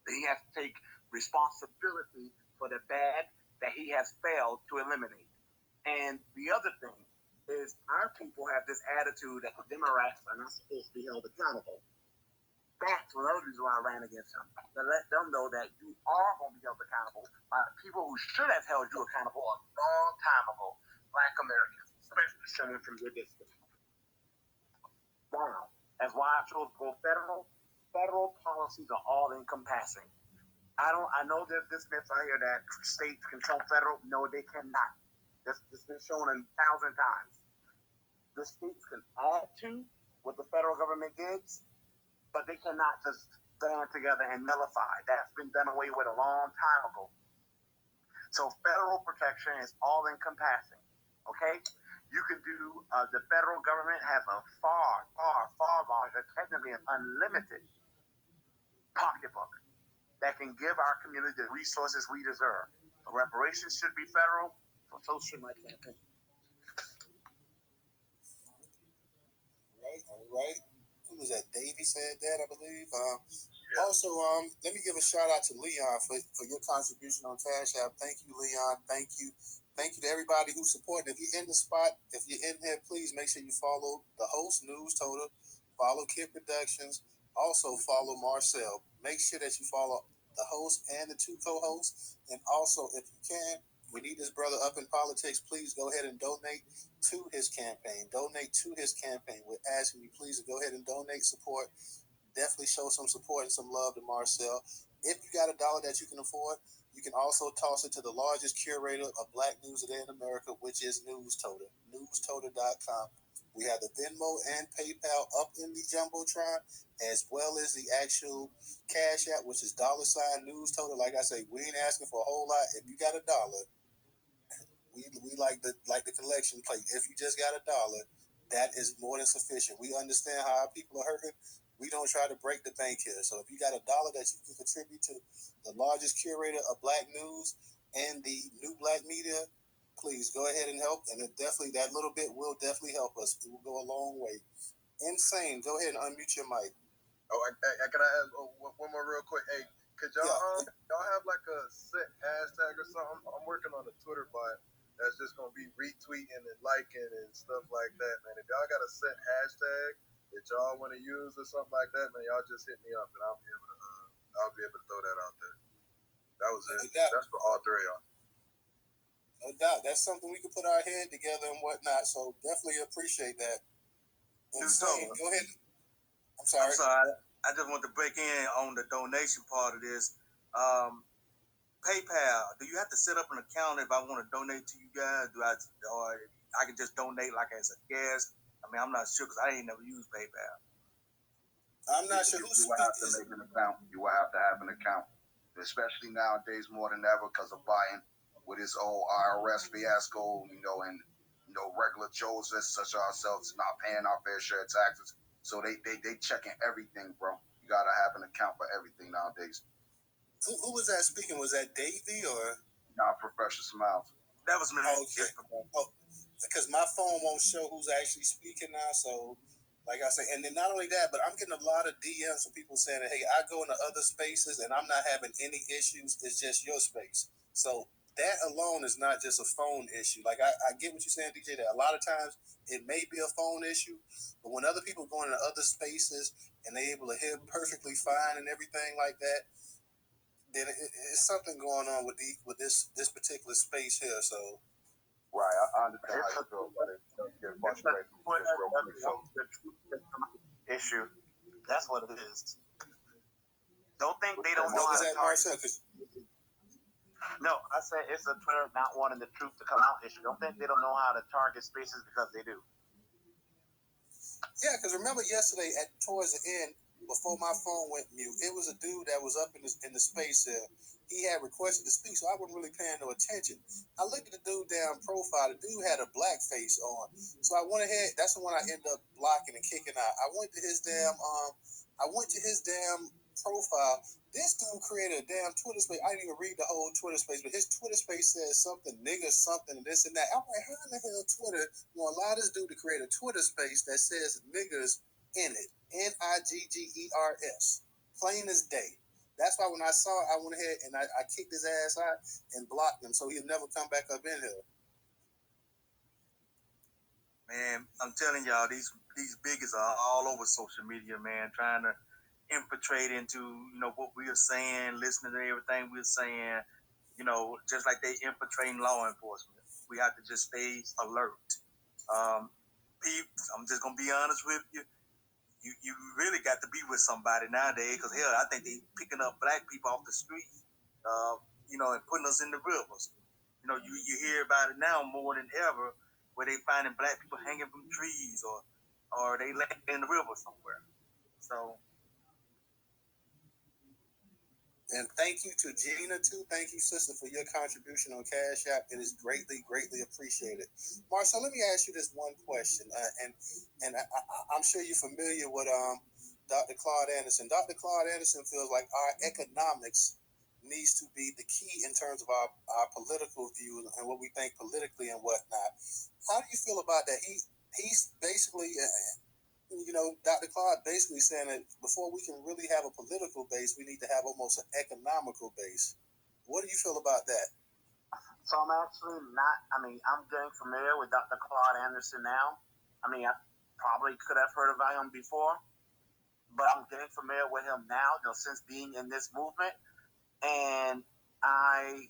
then he has to take responsibility for the bad that he has failed to eliminate. And the other thing is our people have this attitude that the Democrats are not supposed to be held accountable. That's one of the reasons why I ran against him. To let them know that you are going to be held accountable by the people who should have held you accountable a long time ago, Black Americans, especially someone from your district. Now, that's why I chose to go federal. Federal policies are all encompassing. I know there's this myth out here that states control federal. No, they cannot. This has been shown 1,000 times. The states can add to what the federal government gives, but they cannot just band together and nullify. That's been done away with a long time ago. So federal protection is all encompassing. Okay? You can do, the federal government has a far, far, far larger, technically an unlimited pocketbook that can give our community the resources we deserve. So reparations should be federal, so should my campaign. All right. Who was that? Davey said that, I believe. Also, let me give a shout out to Leon for your contribution on Cash App. Thank you, Leon. Thank you. Thank you to everybody who supported. If you're in the spot, if you're in here, please make sure you follow the host, Newstoter, follow Kid Productions, also follow Marcel. Make sure that you follow the host and the two co-hosts. And also, if you can, we need this brother up in politics. Please go ahead and donate to his campaign. Donate to his campaign. We're asking you please to go ahead and donate, support. Definitely show some support and some love to Marcel. If you got $1 that you can afford, you can also toss it to the largest curator of Black news today in America, which is Newstoter. Newstoter.com. We have the Venmo and PayPal up in the Jumbotron, as well as the actual Cash App, which is $Newstoter. Like I say, we ain't asking for a whole lot. If you got $1, we like the collection plate. If you just got $1, that is more than sufficient. We understand how our people are hurting. We don't try to break the bank here. So if you got $1 that you can contribute to the largest curator of Black news and the new Black media, please go ahead and help. And it definitely, that little bit will definitely help us. It will go a long way. Insane. Go ahead and unmute your mic. Oh, can I add one more real quick? Hey, could y'all y'all have like a set hashtag or something? I'm working on a Twitter bot that's just gonna be retweeting and liking and stuff like that, man. If y'all got a set hashtag that y'all want to use or something like that, man, y'all just hit me up and I'll be able to throw that out there. That was it. That's for all three of y'all. No doubt. That's something we can put our head together and whatnot. So definitely appreciate that. Insane. Go ahead. I'm sorry. I just want to break in on the donation part of this. PayPal, do you have to set up an account if I want to donate to you guys? Or I can just donate like as a guest? I mean, I'm not sure because I ain't never used PayPal. I'm not sure who's You will have to make an account. You will have to have an account, especially nowadays more than ever because of Biden with his old IRS fiasco, and regular Joes such as ourselves not paying our fair share of taxes. So they checking everything, bro. You gotta have an account for everything nowadays. Who was that speaking? Was that Davey or? Nah, Professor Smiles. That was me. Okay. Because my phone won't show who's actually speaking now. So, like I say, and then not only that, but I'm getting a lot of DMs from people saying, "Hey, I go into other spaces and I'm not having any issues. It's just your space." So that alone is not just a phone issue. Like I get what you're saying, DJ. That a lot of times it may be a phone issue, but when other people go into other spaces and they're able to hear perfectly fine and everything like that, then it's something going on with this particular space here. So. Right, I understand how you feel, but it does get frustrating. issue. That's what it is. Don't think they don't know how to Marcel? No, I said it's a Twitter not wanting the truth to come out issue. Don't think they don't know how to target spaces because they do. Yeah, because remember yesterday towards the end, before my phone went mute, it was a dude that was up in the space there. He had requested to speak, so I wasn't really paying no attention. I looked at the dude down profile. The dude had a black face on, so I went ahead. That's the one I ended up blocking and kicking out. I went to his damn profile. This dude created a damn Twitter space. I didn't even read the whole Twitter space, but his Twitter space says something, nigga, something, and this and that. I'm like, how in the hell Twitter will allow this dude to create a Twitter space that says niggers in it? Niggers. Plain as day. That's why when I saw it, I went ahead and I kicked his ass out and blocked him so he'll never come back up in here. Man, I'm telling y'all, these bigots are all over social media, man, trying to infiltrate into, what we are saying, listening to everything we're saying, just like they infiltrating law enforcement. We have to just stay alert. Peeps, I'm just going to be honest with you. You really got to be with somebody nowadays because, hell, I think they picking up black people off the street, and putting us in the rivers. You hear about it now more than ever where they finding black people hanging from trees or they landing in the river somewhere. So... And thank you to Gina, too. Thank you, sister, for your contribution on Cash App. It is greatly, greatly appreciated. Marcel, let me ask you this one question. I'm sure you're familiar with Dr. Claude Anderson. Dr. Claude Anderson feels like our economics needs to be the key in terms of our political views and what we think politically and whatnot. How do you feel about that? He's basically... Dr. Claude basically saying that before we can really have a political base, we need to have almost an economical base. What do you feel about that? So I'm actually I'm getting familiar with Dr. Claude Anderson now. I probably could have heard about him before, but I'm getting familiar with him now, since being in this movement. And I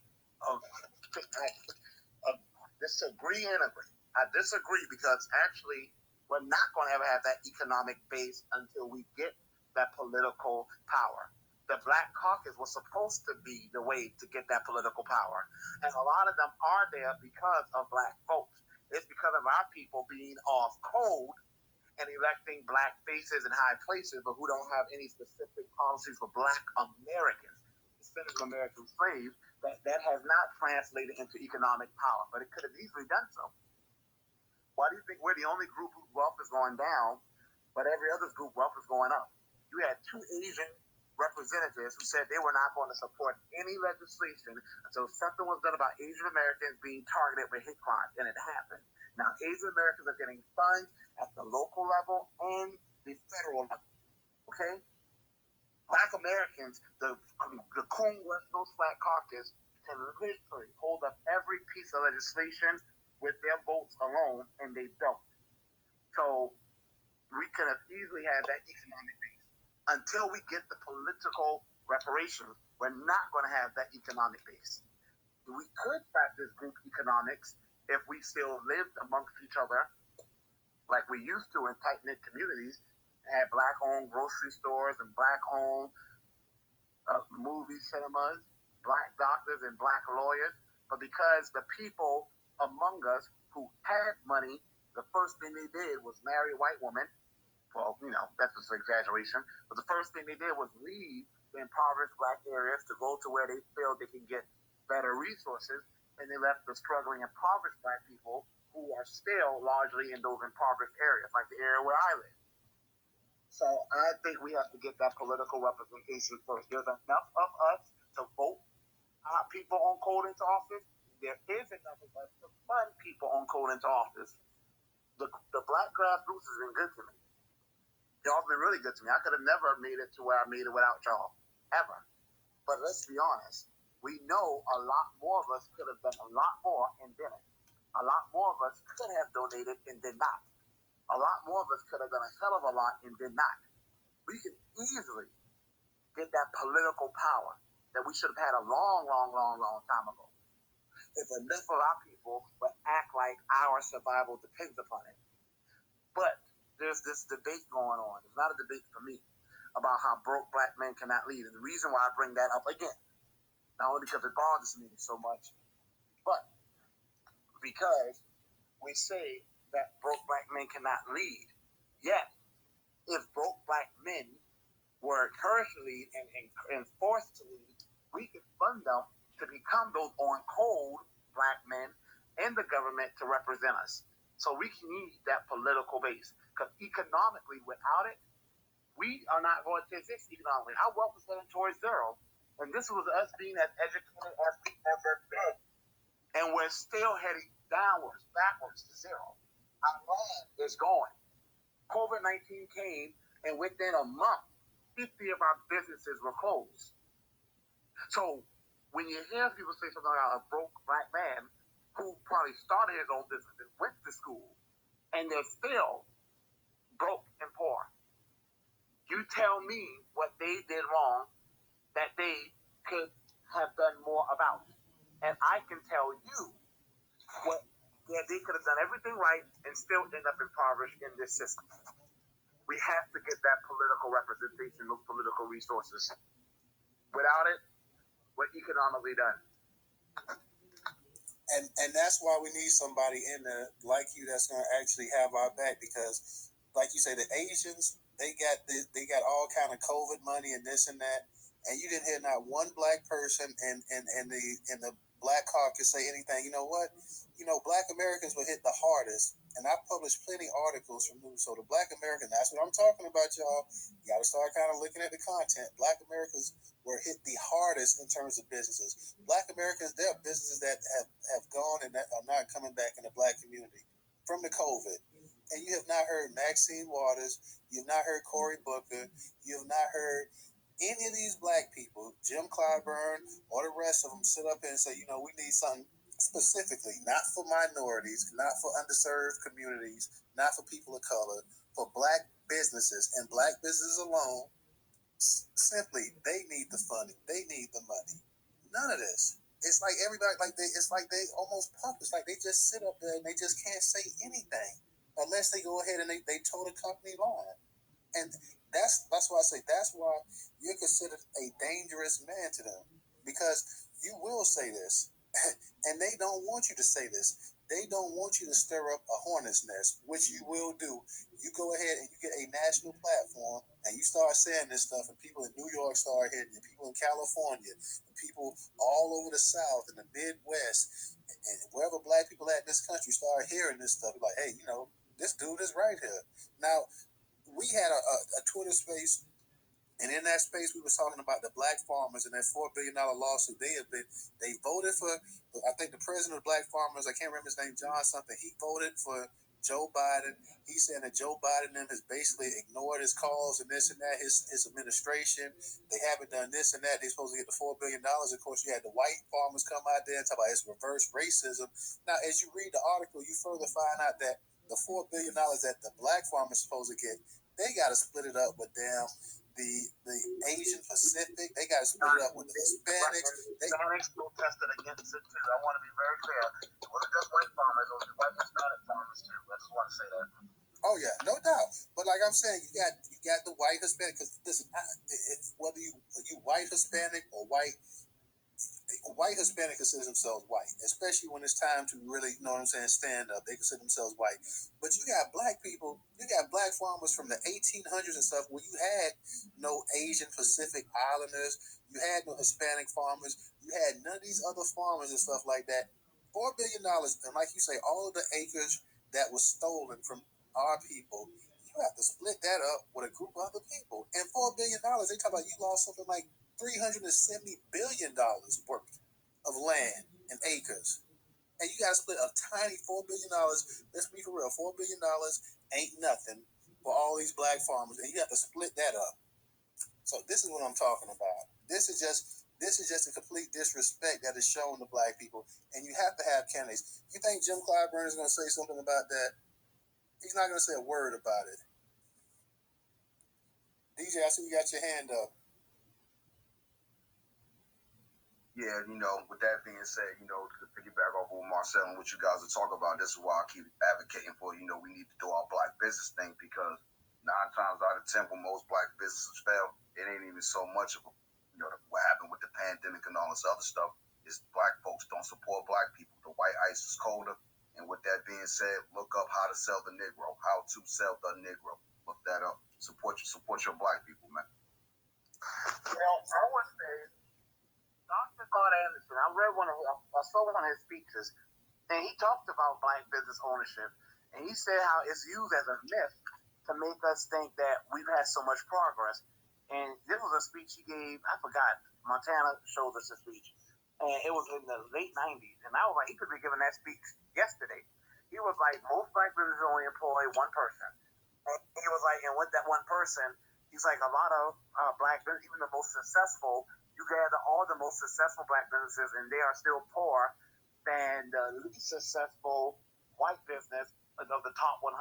disagree and agree. I disagree because actually we're not going to ever have that economic base until we get that political power. The Black Caucus was supposed to be the way to get that political power. And a lot of them are there because of black folks. It's because of our people being off code and electing black faces in high places, but who don't have any specific policies for black Americans, descendants of American slaves, that has not translated into economic power. But it could have easily done so. Why do you think we're the only group whose wealth is going down, but every other group wealth is going up? You had 2 Asian representatives who said they were not going to support any legislation until something was done about Asian Americans being targeted with hate crimes, and it happened. Now, Asian Americans are getting funds at the local level and the federal level. Okay? Black Americans, the Congressional Black Caucus, can literally hold up every piece of legislation with their votes alone, and they don't. So we could have easily had that economic base. Until we get the political reparations, we're not going to have that economic base. We could practice group economics if we still lived amongst each other like we used to in tight-knit communities, had black-owned grocery stores and black-owned movie cinemas, black doctors and black lawyers. But because the people among us who had money, the first thing they did was marry a white woman. Well, that's just an exaggeration. But the first thing they did was leave the impoverished black areas to go to where they feel they can get better resources. And they left the struggling impoverished black people who are still largely in those impoverished areas, like the area where I live. So I think we have to get that political representation first. There's enough of us to vote our people on code into office. There is enough of us to fund people on code into office. The black grassroots has been good to me. Y'all been really good to me. I could have never made it to where I made it without y'all, ever. But let's be honest. We know a lot more of us could have done a lot more and didn't. A lot more of us could have donated and did not. A lot more of us could have done a hell of a lot and did not. We could easily get that political power that we should have had a long, long, long, long time ago. If enough of our people would act like our survival depends upon it. But there's this debate going on. It's not a debate for me about how broke black men cannot lead. And the reason why I bring that up again, not only because it bothers me so much, but because we say that broke black men cannot lead. Yet, if broke black men were encouraged to lead and forced to lead, we could fund them to become those on cold black men in the government to represent us. So we need that political base. Because economically, without it, we are not going to exist economically. Our wealth is heading towards zero. And this was us being as educated as we ever been. And we're still heading backwards to zero. Our land is going. COVID-19 came, and within a month, 50 of our businesses were closed. So when you hear people say something about a broke black man who probably started his own business and went to school, and they're still broke and poor, you tell me what they did wrong that they could have done more about. And I can tell you what they could have done everything right and still end up impoverished in this system. We have to get that political representation, those political resources. Without it, we're economically done. And that's why we need somebody in there like you that's going to actually have our back, because like you say, the Asians, they got all kind of COVID money and this and that, and you didn't hear not one black person in the black caucus say anything. You know what? Black Americans were hit the hardest, and I published plenty articles from Newstoter. Black Americans, that's what I'm talking about, y'all. You got to start kind of looking at the content. Black Americans were hit the hardest in terms of businesses. Black Americans, there are businesses that have gone and that are not coming back in the black community from the COVID. And you have not heard Maxine Waters, you have not heard Cory Booker, you have not heard any of these black people, Jim Clyburn or the rest of them, sit up here and say, we need something specifically, not for minorities, not for underserved communities, not for people of color, for black businesses and black businesses alone. Simply, they need the funding, they need the money. None of this. It's like everybody, it's like they almost pump. It's like they just sit up there and they just can't say anything unless they go ahead and they toe the company line. And that's why I say that's why you're considered a dangerous man to them, because you will say this, and they don't want you to say this. They don't want you to stir up a hornet's nest, which you will do. You go ahead and you get a national platform and you start saying this stuff, and people in New York start hearing you, people in California, and people all over the South and the Midwest, and wherever black people at in this country start hearing this stuff, like, hey, this dude is right here. Now, we had a Twitter space, and in that space, we were talking about the black farmers and that $4 billion lawsuit. They voted for, I think the president of black farmers, I can't remember his name, John something. He voted for Joe Biden. He's saying that Joe Biden and them has basically ignored his calls and this and that, his administration. They haven't done this and that. They're supposed to get the $4 billion. Of course, you had the white farmers come out there and talk about it's reverse racism. Now, as you read the article, you further find out that the $4 billion that the black farmers supposed to get, they got to split it up with them. The Asian Pacific, they got to split it up with the Hispanics. Hispanics protested against it too. I want to be very clear. It wasn't just white farmers, it was white Hispanic farmers too. I just want to say that. Oh yeah, no doubt. But like I'm saying, you got the white Hispanic, because listen, whether you white Hispanic or white Hispanic consider themselves white, especially when it's time to really, stand up. They consider themselves white. But you got black people, you got black farmers from the 1800s and stuff where you had no Asian Pacific Islanders, you had no Hispanic farmers, you had none of these other farmers and stuff like that. $4 billion, and like you say, all of the acres that was stolen from our people, you have to split that up with a group of other people. And $4 billion, they talk about you lost something like $370 billion worth of land and acres. And you got to split a tiny $4 billion. Let's be for real, $4 billion ain't nothing for all these black farmers. And you have to split that up. So this is what I'm talking about. This is just a complete disrespect that is shown to black people. And you have to have candidates. You think Jim Clyburn is going to say something about that? He's not going to say a word about it. DJ, I see you got your hand up. yeah, with that being said, to piggyback off of Marcel and what you guys are talking about, this is why I keep advocating for, we need to do our black business thing, because 9 times out of 10, when most black businesses fail, it ain't even so much of what happened with the pandemic and all this other stuff. Is black folks don't support black people. The white ice is colder. And with that being said, look up How to Sell the Negro. How to Sell the Negro. Look that up. Support your black people, man. Well, I would say Dr. Claude Anderson, I saw one of his speeches, and he talked about black business ownership, and he said how it's used as a myth to make us think that we've had so much progress. And this was a speech he gave, I forgot, Montana showed us a speech, and it was in the late 90s, and I was like, he could be giving that speech yesterday. He was like, most black businesses only employ one person. And he was like, and with that one person, he's like, a lot of black businesses, even the most successful, you gather all the most successful black businesses, and they are still poor than the least successful white business of the top 100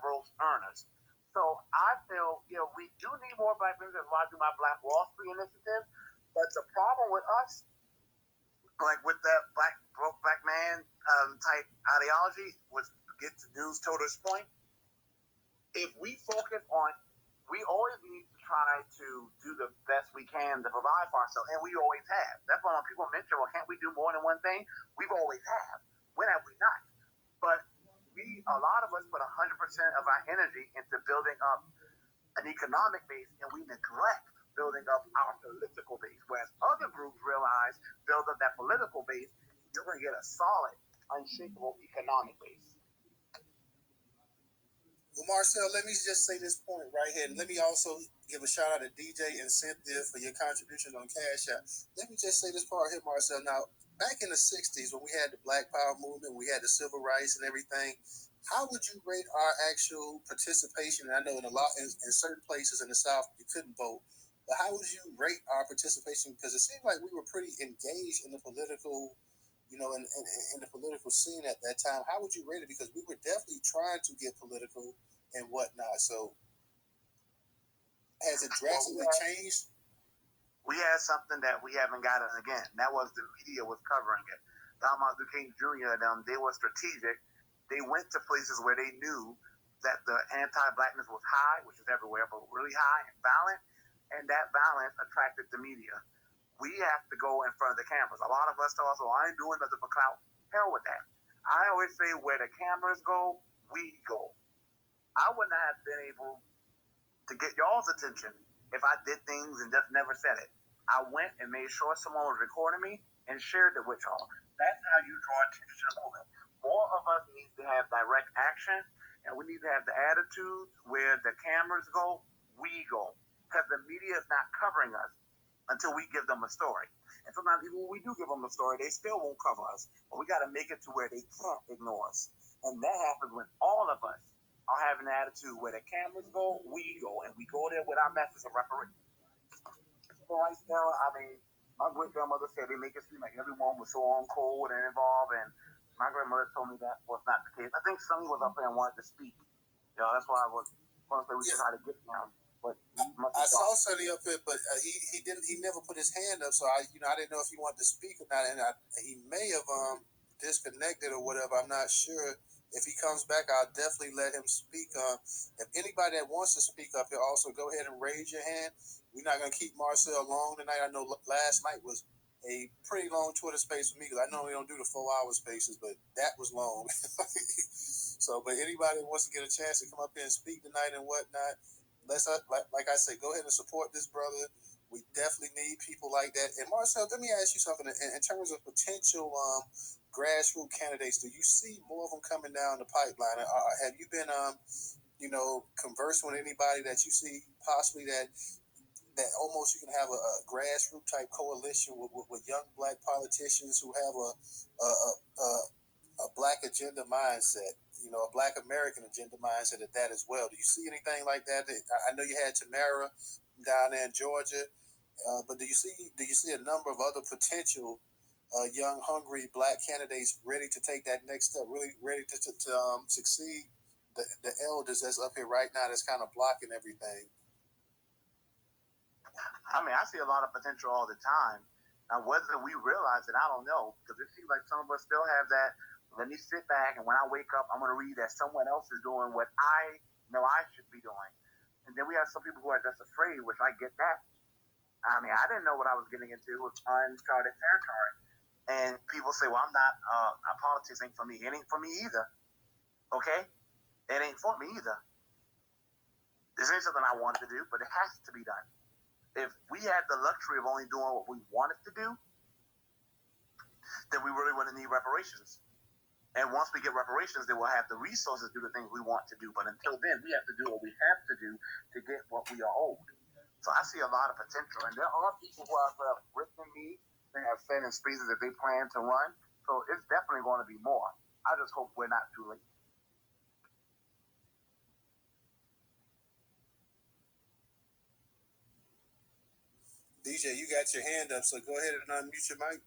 gross earners. So I feel, we do need more black businesses. Why do my Black Wall Street initiative? But the problem with us, like with that broke black man type ideology, was get to Newstoter's point. If we focus on, we always need to try to do the best we can to provide for ourselves, and we always have. That's why when people mention, well, can't we do more than one thing? We've always have. When have we not? But a lot of us put 100% of our energy into building up an economic base, and we neglect building up our political base. Whereas other groups realize, build up that political base, you're going to get a solid, unshakable economic base. Well, Marcel, let me just say this point right here. Let me also give a shout out to DJ and Cynthia for your contribution on Cash App. Let me just say this part here, Marcel. Now, back in the 60s, when we had the Black Power movement, we had the civil rights and everything, how would you rate our actual participation? And I know in certain places in the South, you couldn't vote. But how would you rate our participation? Because it seemed like we were pretty engaged in the political in the political scene at that time. How would you rate it? Because we were definitely trying to get political and whatnot. So has it drastically changed? We had something that we haven't gotten again. That was the media was covering it. Don Martin Luther King Jr. They were strategic. They went to places where they knew that the anti-blackness was high, which is everywhere, but really high and violent. And that violence attracted the media. We have to go in front of the cameras. A lot of us tell us, "Oh, I ain't doing nothing for clout." Hell with that. I always say, where the cameras go, we go. I would not have been able to get y'all's attention if I did things and just never said it. I went and made sure someone was recording me and shared it with y'all. That's how you draw attention to the movement. More of us need to have direct action, and we need to have the attitude where the cameras go, we go. Because the media is not covering us until we give them a story. And sometimes even when we do give them a story, they still won't cover us. But we got to make it to where they can't ignore us. And that happens when all of us are having an attitude where the cameras go, we go. And we go there with our message of reparations. So right now, my great-grandmother said they make it seem like everyone was so on cold and involved. And my grandmother told me that was not the case. I think Sonny was up there and wanted to speak. That's why I was going to say we should try to get down. But I saw Sonny up here, but he didn't. He never put his hand up, so I didn't know if he wanted to speak or not. And he may have disconnected or whatever. I'm not sure. If he comes back, I'll definitely let him speak. If anybody that wants to speak up here, also go ahead and raise your hand. We're not gonna keep Marcel long tonight. I know last night was a pretty long Twitter space for me because I normally don't do the 4-hour spaces, but that was long. So, but anybody that wants to get a chance to come up here and speak tonight and whatnot. Let's like I say, go ahead and support this brother. We definitely need people like that. And Marcel, let me ask you something. In terms of potential grassroots candidates, do you see more of them coming down the pipeline? Have you been conversing with anybody that you see possibly that almost you can have a grassroots type coalition with young black politicians who have a black agenda mindset? A Black American agenda mindset at that as well. Do you see anything like that? I know you had Tamara down there in Georgia, but do you see a number of other potential young, hungry black candidates ready to take that next step, really ready to succeed? The elders that's up here right now that's kind of blocking everything. I see a lot of potential all the time. Now, whether we realize it, I don't know, because it seems like some of us still have that. Let me sit back, and when I wake up, I'm going to read that someone else is doing what I know I should be doing. And then we have some people who are just afraid, which I get that. I mean, I didn't know what I was getting into. It was uncharted territory. And people say, well, I'm not, politics ain't for me. It ain't for me either. Okay? It ain't for me either. This ain't something I wanted to do, but it has to be done. If we had the luxury of only doing what we wanted to do, then we really wouldn't need reparations. And once we get reparations, then we'll have the resources to do the things we want to do. But until then, we have to do what we have to do to get what we are owed. So I see a lot of potential. And there are people who are written than me. They have said in speeches that they plan to run. So it's definitely going to be more. I just hope we're not too late. DJ, you got your hand up, so go ahead and unmute your mic.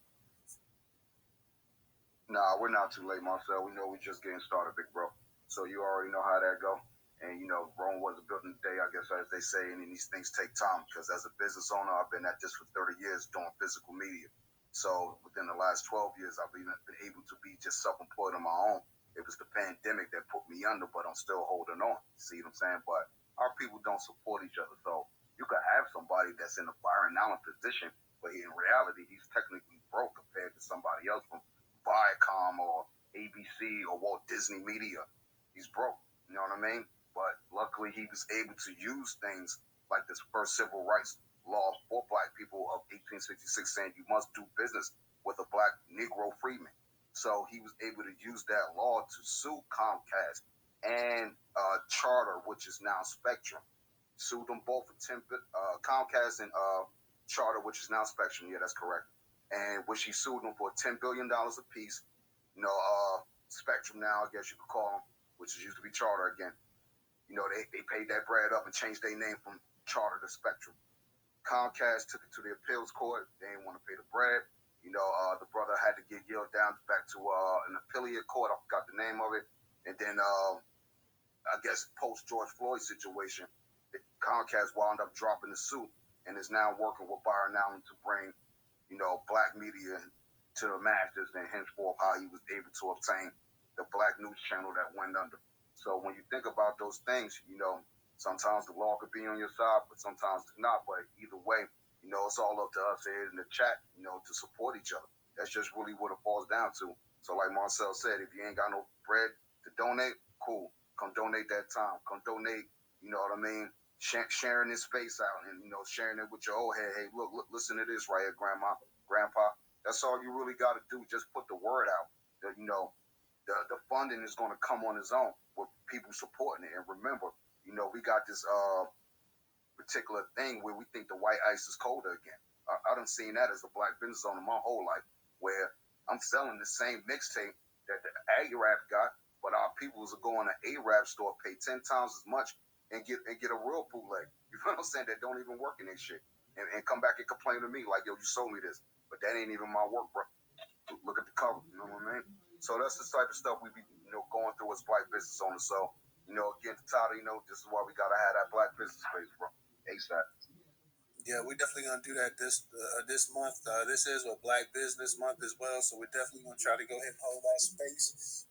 Nah, we're not too late, Marcel. We know we're just getting started, big bro. So you already know how that go. And, you know, Rome wasn't built in a day, I guess, as they say, and these things take time. Because as a business owner, I've been at this for 30 years doing physical media. So within the last 12 years, I've even been able to be just self-employed on my own. It was the pandemic that put me under, but I'm still holding on. See what I'm saying? But our people don't support each other. So you could have somebody that's in a firing now position, but in reality, he's technically broke compared to somebody else from Viacom or ABC or Walt Disney Media. He's broke, you know what I mean? But luckily he was able to use things like this first civil rights law for black people of 1866 saying you must do business with a black Negro freedman. So he was able to use that law to sue Comcast and Charter, which is now Spectrum. Sued them both for Comcast and Charter, which is now Spectrum. Yeah, that's correct. And which he sued them for $10 billion apiece. You know, Spectrum now, I guess you could call them, which used to be Charter again. You know, they paid that bread up and changed their name from Charter to Spectrum. Comcast took it to the appeals court. They didn't want to pay the bread. You know, the brother had to get yelled down back to an affiliate court. I forgot the name of it. And then, I guess, post George Floyd situation, Comcast wound up dropping the suit and is now working with Byron Allen to bring, you know, black media to the masses, and henceforth how he was able to obtain the black news channel that went under. So when you think about those things, you know, sometimes the law could be on your side, but sometimes it's not. But either way, you know, it's all up to us here in the chat, you know, to support each other. That's just really what it boils down to. So like Marcel said, if you ain't got no bread to donate, cool. Come donate that time. Come donate, you know what I mean? Sharing this space out and, you know, sharing it with your old head. Hey, look, listen to this right here, grandma, grandpa. That's all you really got to do. Just put the word out. That, you know, the funding is going to come on its own with people supporting it. And remember, you know, we got this particular thing where we think the white ice is colder again. I done seen that as a black business owner my whole life, where I'm selling the same mixtape that the A-Rap got, but our peoples are going to A-Rap store, pay 10 times as much, and get a real bootleg. You know what I'm saying? That don't even work in this shit. And come back and complain to me like, yo, you sold me this. But that ain't even my work, bro. Look at the cover, you know what I mean? So that's the type of stuff we be, you know, going through as black business owners. So, you know, again, Tyler, you know, this is why we got to have that black business space, bro. ASAP. Yeah, we're definitely gonna do that this month. This is a Black Business Month as well, so we're definitely gonna try to go ahead and hold that space.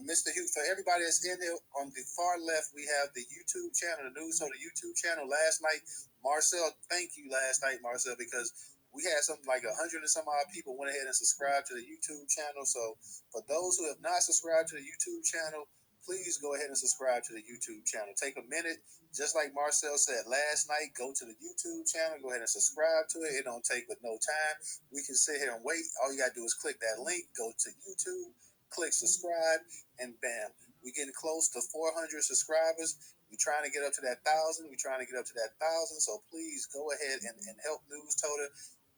Mr. Hugh, for everybody that's in there on the far left, we have the YouTube channel, the Newstoter YouTube channel. Last night, Marcel, thank you last night, Marcel, because we had something like 100 and some odd people went ahead and subscribed to the YouTube channel. So for those who have not subscribed to the YouTube channel, please go ahead and subscribe to the YouTube channel. Take a minute, just like Marcel said last night, go to the YouTube channel, go ahead and subscribe to it. It don't take but no time. We can sit here and wait. All you got to do is click that link, go to YouTube, click subscribe, and bam, we're getting close to 400 subscribers. We're trying to get up to that 1,000. We're trying to get up to that 1,000. So please go ahead and help Newstoter.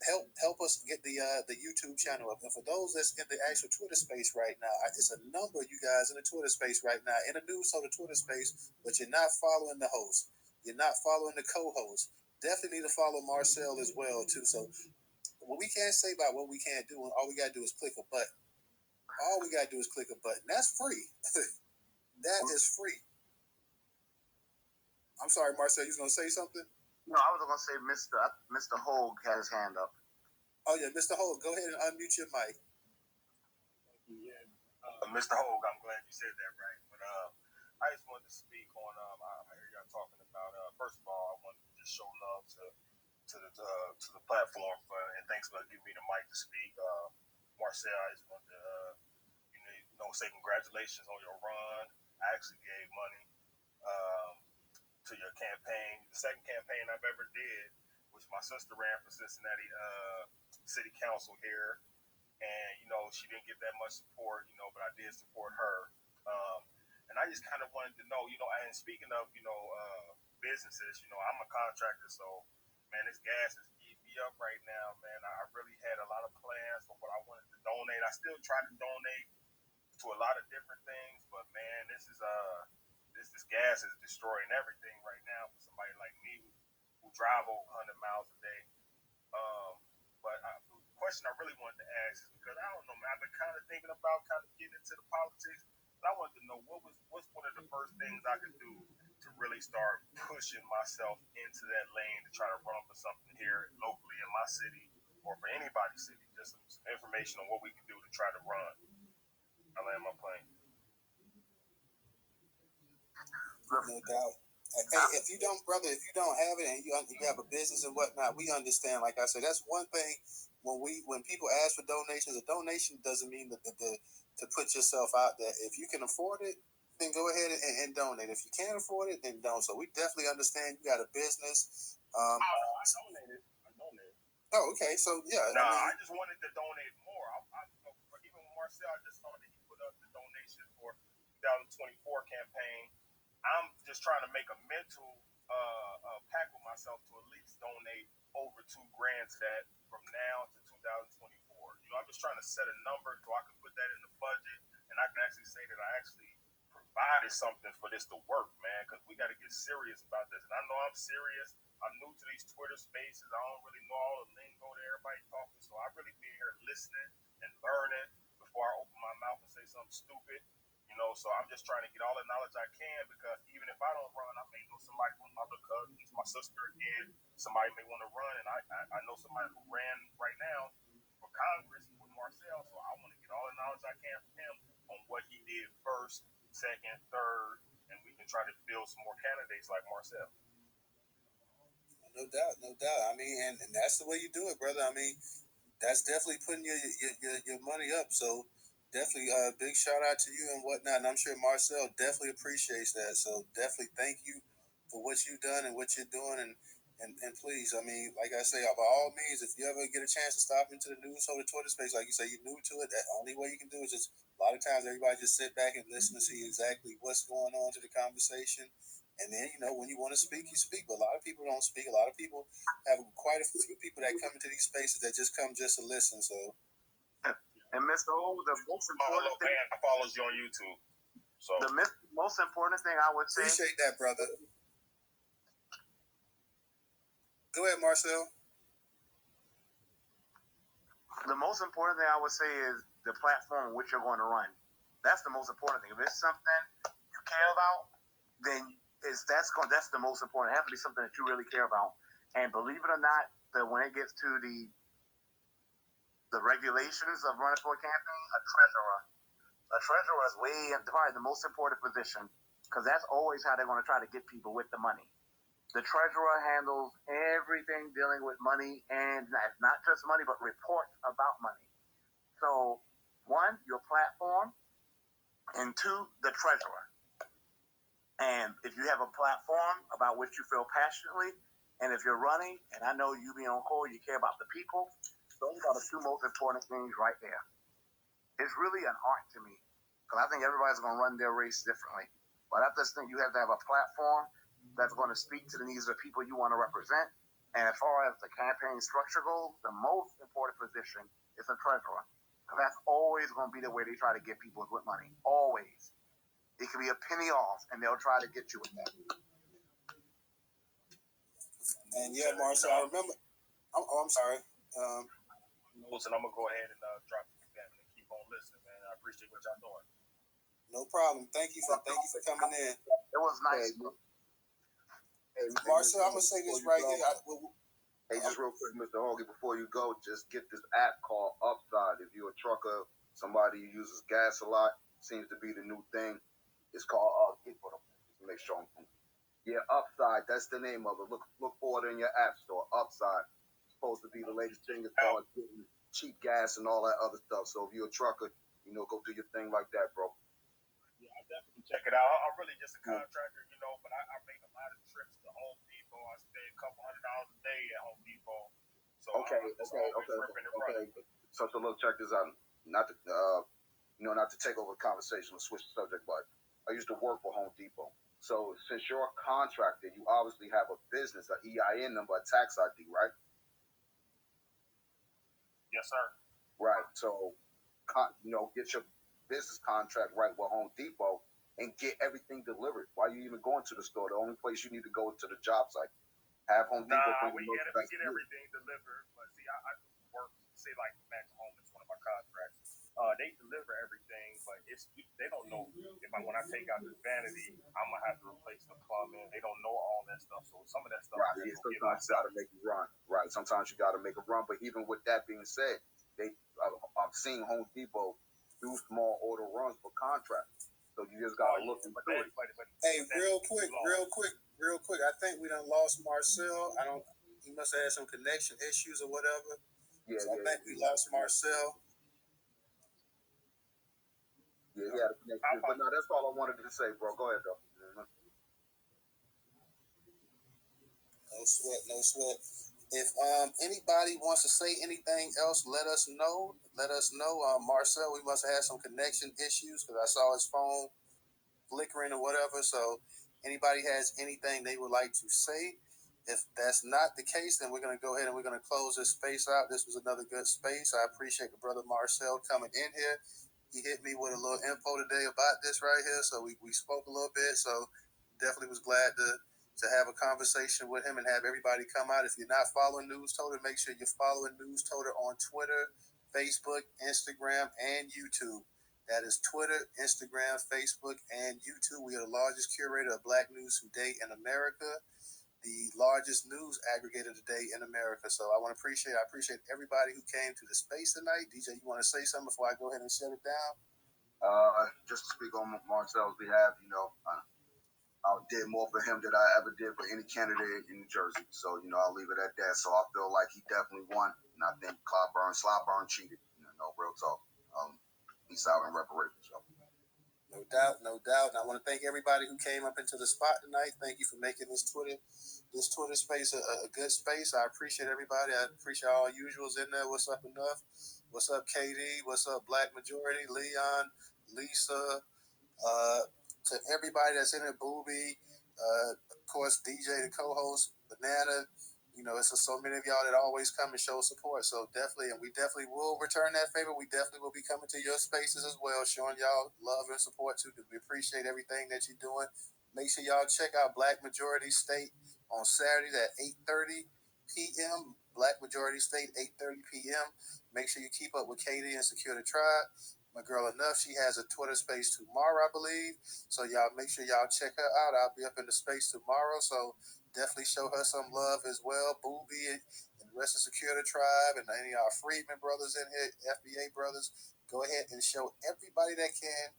Help us get the YouTube channel up. And for those that's in the actual Twitter space right now, it's a number of you guys in the Twitter space right now, in the Newstoter Twitter space, but you're not following the host. You're not following the co-host. Definitely need to follow Marcel as well too. So what we can't say about what we can't do, and all we gotta do is click a button. All we gotta do is click a button. That's free. That is free. I'm sorry, Marcel. You was gonna say something? No, I was gonna say Mr. Hogue had his hand up. Oh yeah, Mr. Holt, go ahead and unmute your mic. Mr. Hogue, I'm glad you said that right. But I just wanted to speak on. I hear y'all talking about. First of all, I wanted to just show love to the platform and thanks for giving me the mic to speak. Marcel, I just wanted to say congratulations on your run. I actually gave money to your campaign. The second campaign I've ever did, which my sister ran for Cincinnati City Council here. And, she didn't get that much support, but I did support her. And I just kind of wanted to know, and speaking of, businesses, I'm a contractor, so, man, this gas is eating me up right now, man. I really had a lot of plans for what I wanted to donate. I still try to donate to a lot of different things, but, man, this gas is destroying everything right now for somebody like me who drive over 100 miles a day. But the question I really wanted to ask is because I don't know, man, I've been kind of thinking about getting into the politics, but I wanted to know what's one of the first things I could do to really start pushing myself into that lane to try to run for something here locally in my city or for anybody's city. Just some information on what we can do to try to run. I land my plane. No doubt. Hey, if you don't have it and you have a business and whatnot, we understand. Like I said, that's one thing. When people ask for donations, a donation doesn't mean to put yourself out there. If you can afford it, then go ahead and donate. If you can't afford it, then don't. So we definitely understand you got a business. I donated. Oh, okay. So yeah. I just wanted to donate more. Even when Marcel just saw that he put up the donation for 2024 campaign. I'm just trying to make a mental pact with myself to at least donate over $2,000 to that from now to 2024. I'm just trying to set a number so I can put that in the budget and I can actually say that I actually provided something for this to work, man, because we got to get serious about this. And I know I'm serious. I'm new to these Twitter spaces. I don't really know all the lingo that everybody talking, so I really be here listening and learning before I open my mouth and say something stupid. So I'm just trying to get all the knowledge I can because even if I don't run, I may know somebody from my other cousins, my sister again, somebody may want to run, and I know somebody who ran right now for Congress with Marcel, so I want to get all the knowledge I can from him on what he did first, second, third, and we can try to build some more candidates like Marcel. No doubt. I mean, and that's the way you do it, brother. I mean, that's definitely putting your money up. So definitely big shout out to you and whatnot. And I'm sure Marcel definitely appreciates that. So definitely thank you for what you've done and what you're doing. And please, I mean, like I say, by all means, if you ever get a chance to stop into the Newstoter Twitter space, like you say, you're new to it, the only way you can do is just a lot of times everybody just sit back and listen to see exactly what's going on to the conversation. And then, when you want to speak, you speak. But a lot of people don't speak. A lot of people have quite a few people that come into these spaces that just come just to listen. So, and Mr. O, the most important thing, follows you on YouTube. So the most important thing I would say. Appreciate that, brother. Go ahead, Marcel. The most important thing I would say is the platform which you're going to run. That's the most important thing. If it's something you care about, then that's the most important. It has to be something that you really care about. And believe it or not, that when it gets to the regulations of running for a campaign, a treasurer is probably the most important position because that's always how they're going to try to get people with the money. The treasurer handles everything dealing with money, and not just money, but reports about money. So, one, your platform, and two, the treasurer. And if you have a platform about which you feel passionately, and if you're running, and I know you being on call, you care about the people, those are the two most important things right there. It's really an art to me, because I think everybody's going to run their race differently. But I just think you have to have a platform that's going to speak to the needs of the people you want to represent. And as far as the campaign structure goes, the most important position is the treasurer, because that's always going to be the way they try to get people with money. Always. It could be a penny off, and they'll try to get you with that. And yeah, Marcel, I remember. I'm sorry. And I'm gonna go ahead and drop the feedback and keep on listening, man. I appreciate what y'all doing. No problem. Thank you for coming in. It was nice. Hey, Marcel, I'm gonna say this right here. Hey, just real quick, Mr. Hoagie, before you go, just get this app called Upside. If you're a trucker, somebody who uses gas a lot, seems to be the new thing. It's called make sure yeah, Upside. That's the name of it. Look for it in your app store. Upside. It's supposed to be the latest thing as far as getting cheap gas and all that other stuff. So if you're a trucker, go do your thing like that, bro. Yeah, I definitely check it out. I'm really just a contractor, but I make a lot of trips to Home Depot. I spend a couple $100 a day at Home Depot. So okay. So look, check this out. Not to take over the conversation or switch the subject, but I used to work for Home Depot. So since you're a contractor, you obviously have a business, an EIN number, a tax ID, right? Yes, sir. Right. So, get your business contract right with Home Depot and get everything delivered. Why are you even going to the store? The only place you need to go is to the job site. Have Home Depot bring we get everything delivered. But see, I work, say like Max Home is one of my contracts. They deliver everything, but they don't know when I take out the vanity, I'm gonna have to replace the plumbing. They don't know all that stuff, so some of that stuff. Right. Yeah, sometimes you gotta make it run. Right. Sometimes you gotta make it run. But even with that being said, I've seen Home Depot do small order runs for contracts. So you just gotta look into it. Hey, real quick. I think we done lost Marcel. He must have had some connection issues or whatever. Yeah, so I think we lost Marcel. Yeah, he had a connection. But no, that's all I wanted to say, bro. Go ahead, though. No sweat. If anybody wants to say anything else, let us know. Marcel, we must have had some connection issues because I saw his phone flickering or whatever. So anybody has anything they would like to say? If that's not the case, then we're going to go ahead and we're going to close this space out. This was another good space. I appreciate the brother Marcel coming in here. He hit me with a little info today about this right here. So we spoke a little bit. So definitely was glad to have a conversation with him and have everybody come out. If you're not following Newstoter, make sure you're following Newstoter on Twitter, Facebook, Instagram, and YouTube. That is Twitter, Instagram, Facebook, and YouTube. We are the largest curator of Black news today in America, the largest news aggregator today in America. So I appreciate everybody who came to the space tonight. DJ, you want to say something before I go ahead and shut it down? Just to speak on Marcel's behalf, I did more for him than I ever did for any candidate in New Jersey. So, I'll leave it at that. So I feel like he definitely won. And I think Clyburn cheated. Real talk. He's out in reparations. So. No doubt. And I want to thank everybody who came up into the spot tonight. Thank you for making this Twitter space a good space. I appreciate everybody. I appreciate all usuals in there. What's up, Enough? What's up, KD? What's up, Black Majority? Leon, Lisa, to everybody that's in it, Booby, of course, DJ, the co-host, Banana. It's just so many of y'all that always come and show support. So definitely, and we definitely will return that favor. We definitely will be coming to your spaces as well, showing y'all love and support too, because we appreciate everything that you're doing. Make sure y'all check out Black Majority State on Saturday at 8:30 p.m. Black Majority State, 8:30 p.m. Make sure you keep up with Katie and Secure the Tribe. My girl Enough, she has a Twitter space tomorrow, I believe. So y'all make sure y'all check her out. I'll be up in the space tomorrow. So definitely show her some love as well. Booby and the rest of Secure the Tribe and any of our Freedmen brothers in here, FBA brothers. Go ahead and show everybody that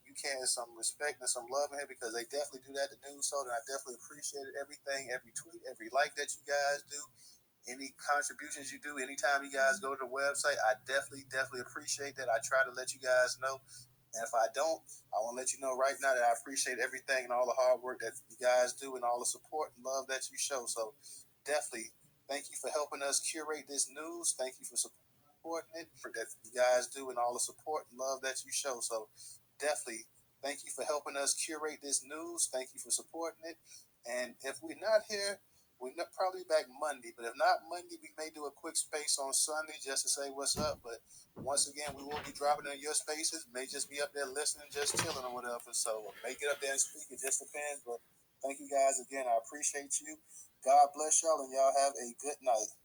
you can some respect and some love in here, because they definitely do that to Newstoter. And I definitely appreciate everything, every tweet, every like that you guys do. Any contributions you do, anytime you guys go to the website, I definitely appreciate that. I try to let you guys know. And if I don't, I want to let you know right now that I appreciate everything and all the hard work that you guys do and all the support and love that you show. So definitely thank you for helping us curate this news. Thank you for supporting it, for that you guys do and all the support and love that you show. So definitely thank you for helping us curate this news. Thank you for supporting it. And if we're not here, we're probably back Monday, but if not Monday, we may do a quick space on Sunday just to say what's up. But once again, we will be dropping in your spaces. May just be up there listening, just chilling or whatever. So may get up there and speak. It just depends. But thank you guys again. I appreciate you. God bless y'all, and y'all have a good night.